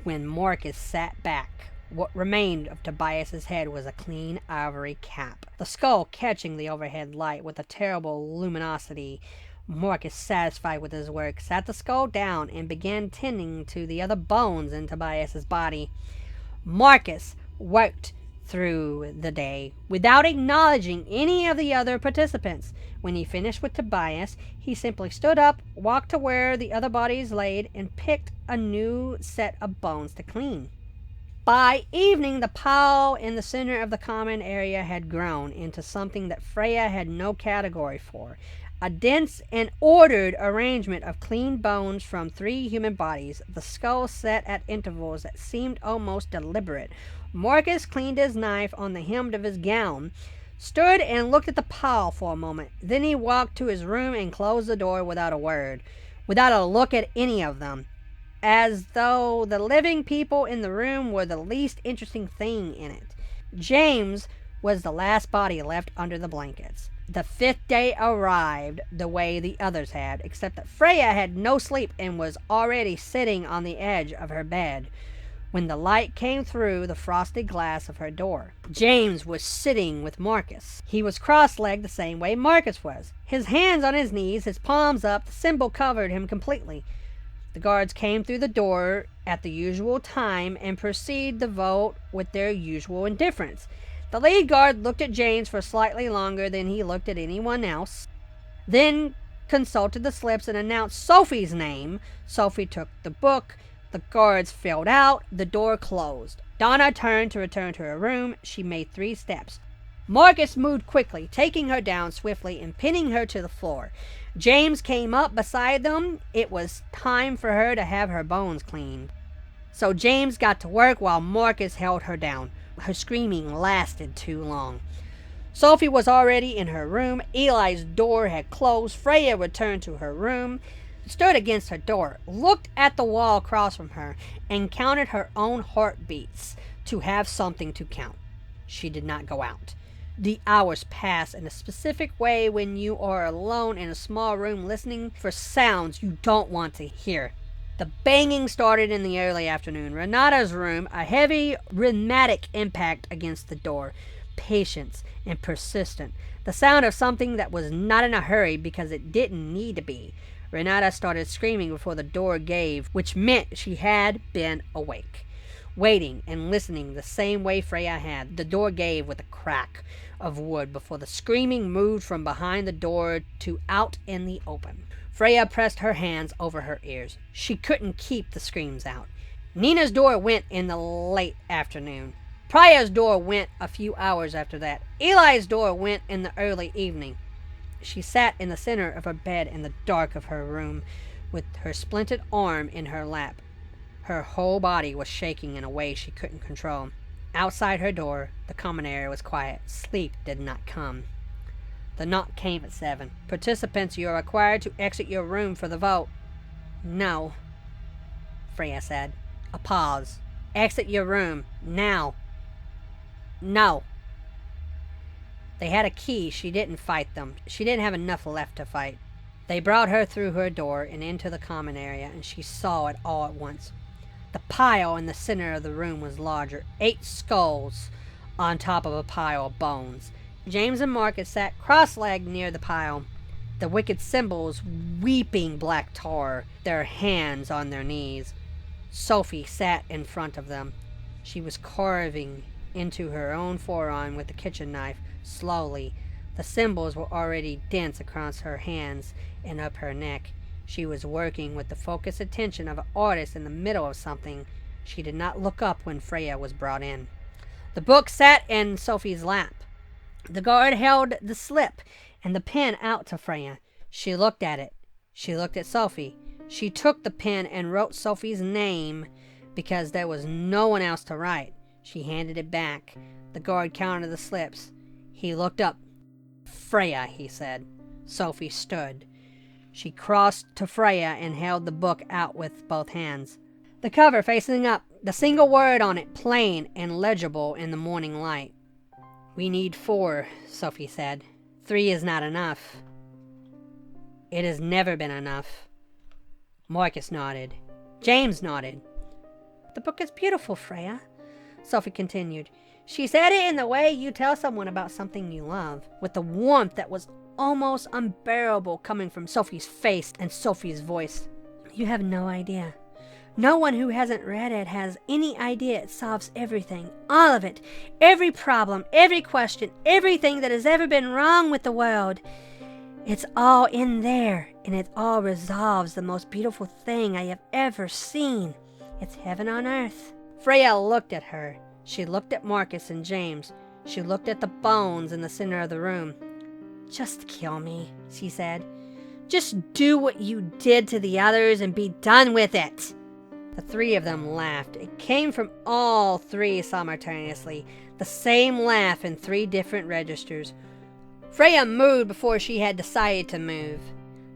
When Marcus sat back, what remained of Tobias's head was a clean ivory cap, the skull catching the overhead light with a terrible luminosity. Marcus, satisfied with his work, sat the skull down and began tending to the other bones in Tobias's body. Marcus worked through the day without acknowledging any of the other participants. When he finished with Tobias, he simply stood up, walked to where the other bodies laid, and picked a new set of bones to clean. By evening, the pile in the center of the common area had grown into something that Freya had no category for. A dense and ordered arrangement of clean bones from 3 human bodies, the skulls set at intervals that seemed almost deliberate. Marcus cleaned his knife on the hem of his gown, stood and looked at the pile for a moment. Then he walked to his room and closed the door without a word, without a look at any of them, as though the living people in the room were the least interesting thing in it. James was the last body left under the blankets. The 5th day arrived the way the others had, except that Freya had no sleep and was already sitting on the edge of her bed when the light came through the frosted glass of her door. James was sitting with Marcus. He was cross-legged the same way Marcus was, his hands on his knees, his palms up. The symbol covered him completely. The guards came through the door at the usual time and proceeded to vote with their usual indifference. The lead guard looked at James for slightly longer than he looked at anyone else, then consulted the slips and announced Sophie's name. Sophie took the book. The guards filled out. The door closed. Donna turned to return to her room. She made 3 steps. Marcus moved quickly, taking her down swiftly and pinning her to the floor. James came up beside them. It was time for her to have her bones cleaned. So James got to work while Marcus held her down. Her screaming lasted too long. Sophie was already in her room. Eli's door had closed. Freya returned to her room, stood against her door, looked at the wall across from her, and counted her own heartbeats to have something to count. She did not go out. The hours pass in a specific way when you are alone in a small room listening for sounds you don't want to hear. The banging started in the early afternoon. Renata's room, a heavy, rhythmic impact against the door. Patience and persistent. The sound of something that was not in a hurry because it didn't need to be. Renata started screaming before the door gave, which meant she had been awake, waiting and listening the same way Freya had. The door gave with a crack of wood before the screaming moved from behind the door to out in the open. Freya pressed her hands over her ears. She couldn't keep the screams out. Nina's door went in the late afternoon. Priya's door went a few hours after that. Eli's door went in the early evening. She sat in the center of her bed in the dark of her room with her splinted arm in her lap. Her whole body was shaking in a way she couldn't control. Outside her door, the common area was quiet. Sleep did not come. The knock came at 7. Participants, you are required to exit your room for the vote. No, Freya said. A pause. Exit your room, now. No. They had a key. She didn't fight them. She didn't have enough left to fight. They brought her through her door and into the common area, and she saw it all at once. The pile in the center of the room was larger. 8 skulls on top of a pile of bones. James and Marcus sat cross-legged near the pile, the wicked symbols weeping black tar, their hands on their knees. Sophie sat in front of them. She was carving into her own forearm with the kitchen knife, slowly. The symbols were already dense across her hands and up her neck. She was working with the focused attention of an artist in the middle of something. She did not look up when Freya was brought in. The book sat in Sophie's lap. The guard held the slip and the pen out to Freya. She looked at it. She looked at Sophie. She took the pen and wrote Sophie's name because there was no one else to write. She handed it back. The guard counted the slips. He looked up. Freya, he said. Sophie stood. She crossed to Freya and held the book out with both hands. The cover facing up, the single word on it plain and legible in the morning light. We need 4, Sophie said. 3 is not enough. It has never been enough. Marcus nodded. James nodded. The book is beautiful, Freya, Sophie continued. She said it in the way you tell someone about something you love, with the warmth that was almost unbearable coming from Sophie's face and Sophie's voice. You have no idea. No one who hasn't read it has any idea it solves everything. All of it. Every problem, every question, everything that has ever been wrong with the world. It's all in there, and it all resolves the most beautiful thing I have ever seen. It's heaven on earth. Freya looked at her. She looked at Marcus and James. She looked at the bones in the center of the room. Just kill me, she said. Just do what you did to the others and be done with it. The 3 of them laughed. It came from all 3 simultaneously. The same laugh in 3 different registers. Freya moved before she had decided to move.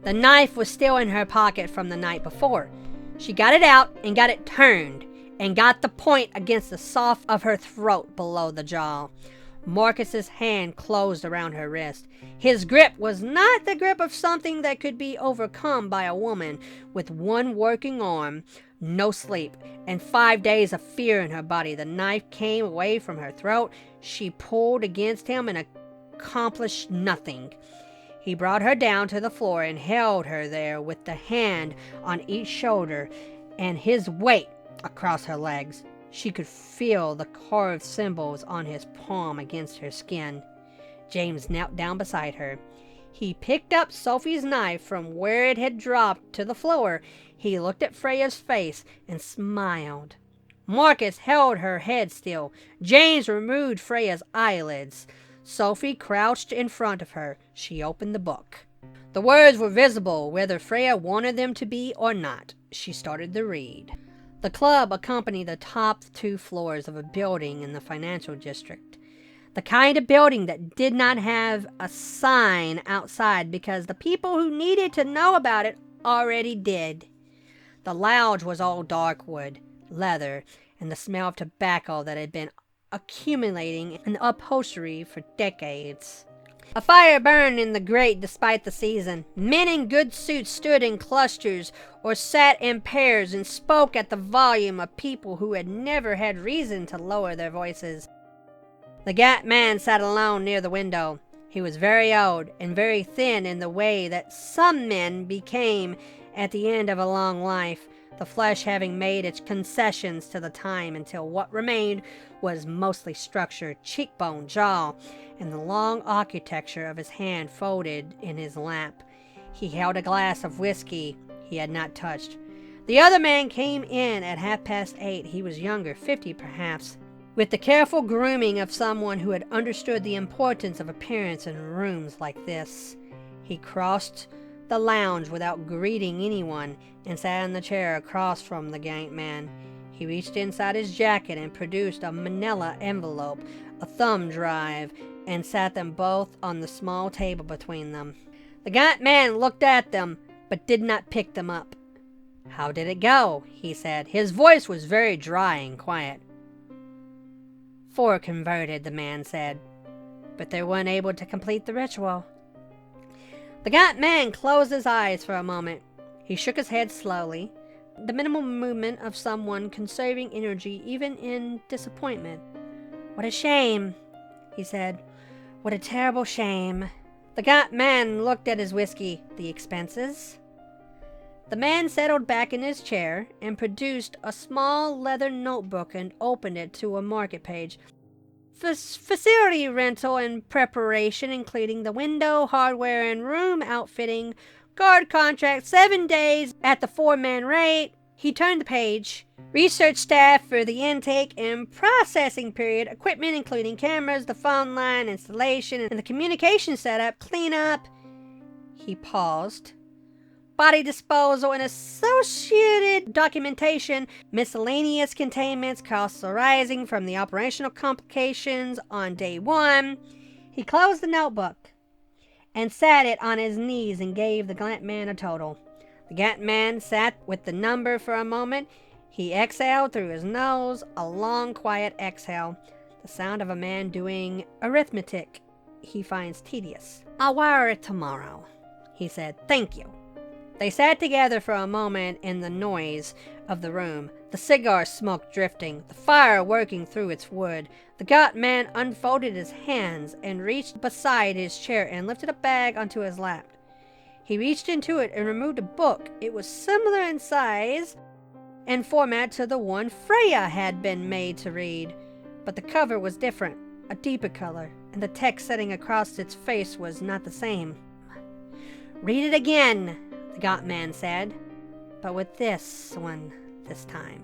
The knife was still in her pocket from the night before. She got it out and got it turned and got the point against the soft of her throat below the jaw. Marcus's hand closed around her wrist. His grip was not the grip of something that could be overcome by a woman with 1 working arm, no sleep, and 5 days of fear in her body. The knife came away from her throat. She pulled against him and accomplished nothing. He brought her down to the floor and held her there with the hand on each shoulder and his weight across her legs. She could feel the carved symbols on his palm against her skin. James knelt down beside her. He picked up Sophie's knife from where it had dropped to the floor. He looked at Freya's face and smiled. Marcus held her head still. James removed Freya's eyelids. Sophie crouched in front of her. She opened the book. The words were visible, whether Freya wanted them to be or not. She started to read. The club accompanied the top 2 floors of a building in the financial district. The kind of building that did not have a sign outside because the people who needed to know about it already did. The lounge was all dark wood, leather, and the smell of tobacco that had been accumulating in the upholstery for decades. A fire burned in the grate despite the season. Men in good suits stood in clusters or sat in pairs and spoke at the volume of people who had never had reason to lower their voices. The gaunt man sat alone near the window. He was very old and very thin in the way that some men became at the end of a long life, the flesh having made its concessions to the time until what remained was mostly structure, cheekbone, jaw, and the long architecture of his hand folded in his lap. He held a glass of whiskey he had not touched. The other man came in at 8:30. He was younger, 50 perhaps, with the careful grooming of someone who had understood the importance of appearance in rooms like this. He crossed the lounge without greeting anyone and sat in the chair across from the gaunt man. He reached inside his jacket and produced a manila envelope, a thumb drive, and sat them both on the small table between them. The gaunt man looked at them, but did not pick them up. "How did it go?" he said. His voice was very dry and quiet. "4 converted," the man said, "but they weren't able to complete the ritual." The gaunt man closed his eyes for a moment. He shook his head slowly, the minimal movement of someone conserving energy even in disappointment. "What a shame," he said. "What a terrible shame." The gaunt man looked at his whiskey. "The expenses?" The man settled back in his chair and produced a small leather notebook and opened it to a market page. Facility rental and preparation, including the window, hardware, and room outfitting. Guard contract, 7 days at the 4-man rate. He turned the page. Research staff for the intake and processing period. Equipment including cameras, the phone line, installation, and the communication setup. Cleanup. He paused. Body disposal and associated documentation. Miscellaneous containments. Costs arising from the operational complications on day 1. He closed the notebook and sat it on his knees and gave the gaunt man a total. The gaunt man sat with the number for a moment. He exhaled through his nose, a long, quiet exhale, the sound of a man doing arithmetic he finds tedious. "I'll wire it tomorrow," he said. "Thank you." They sat together for a moment in the noise of the room, the cigar smoke drifting, the fire working through its wood. The gaunt man unfolded his hands and reached beside his chair and lifted a bag onto his lap. He reached into it and removed a book. It was similar in size and format to the one Freya had been made to read, but the cover was different, a deeper color, and the text sitting across its face was not the same. "Read it again," the gaunt man said, "but with this one this time."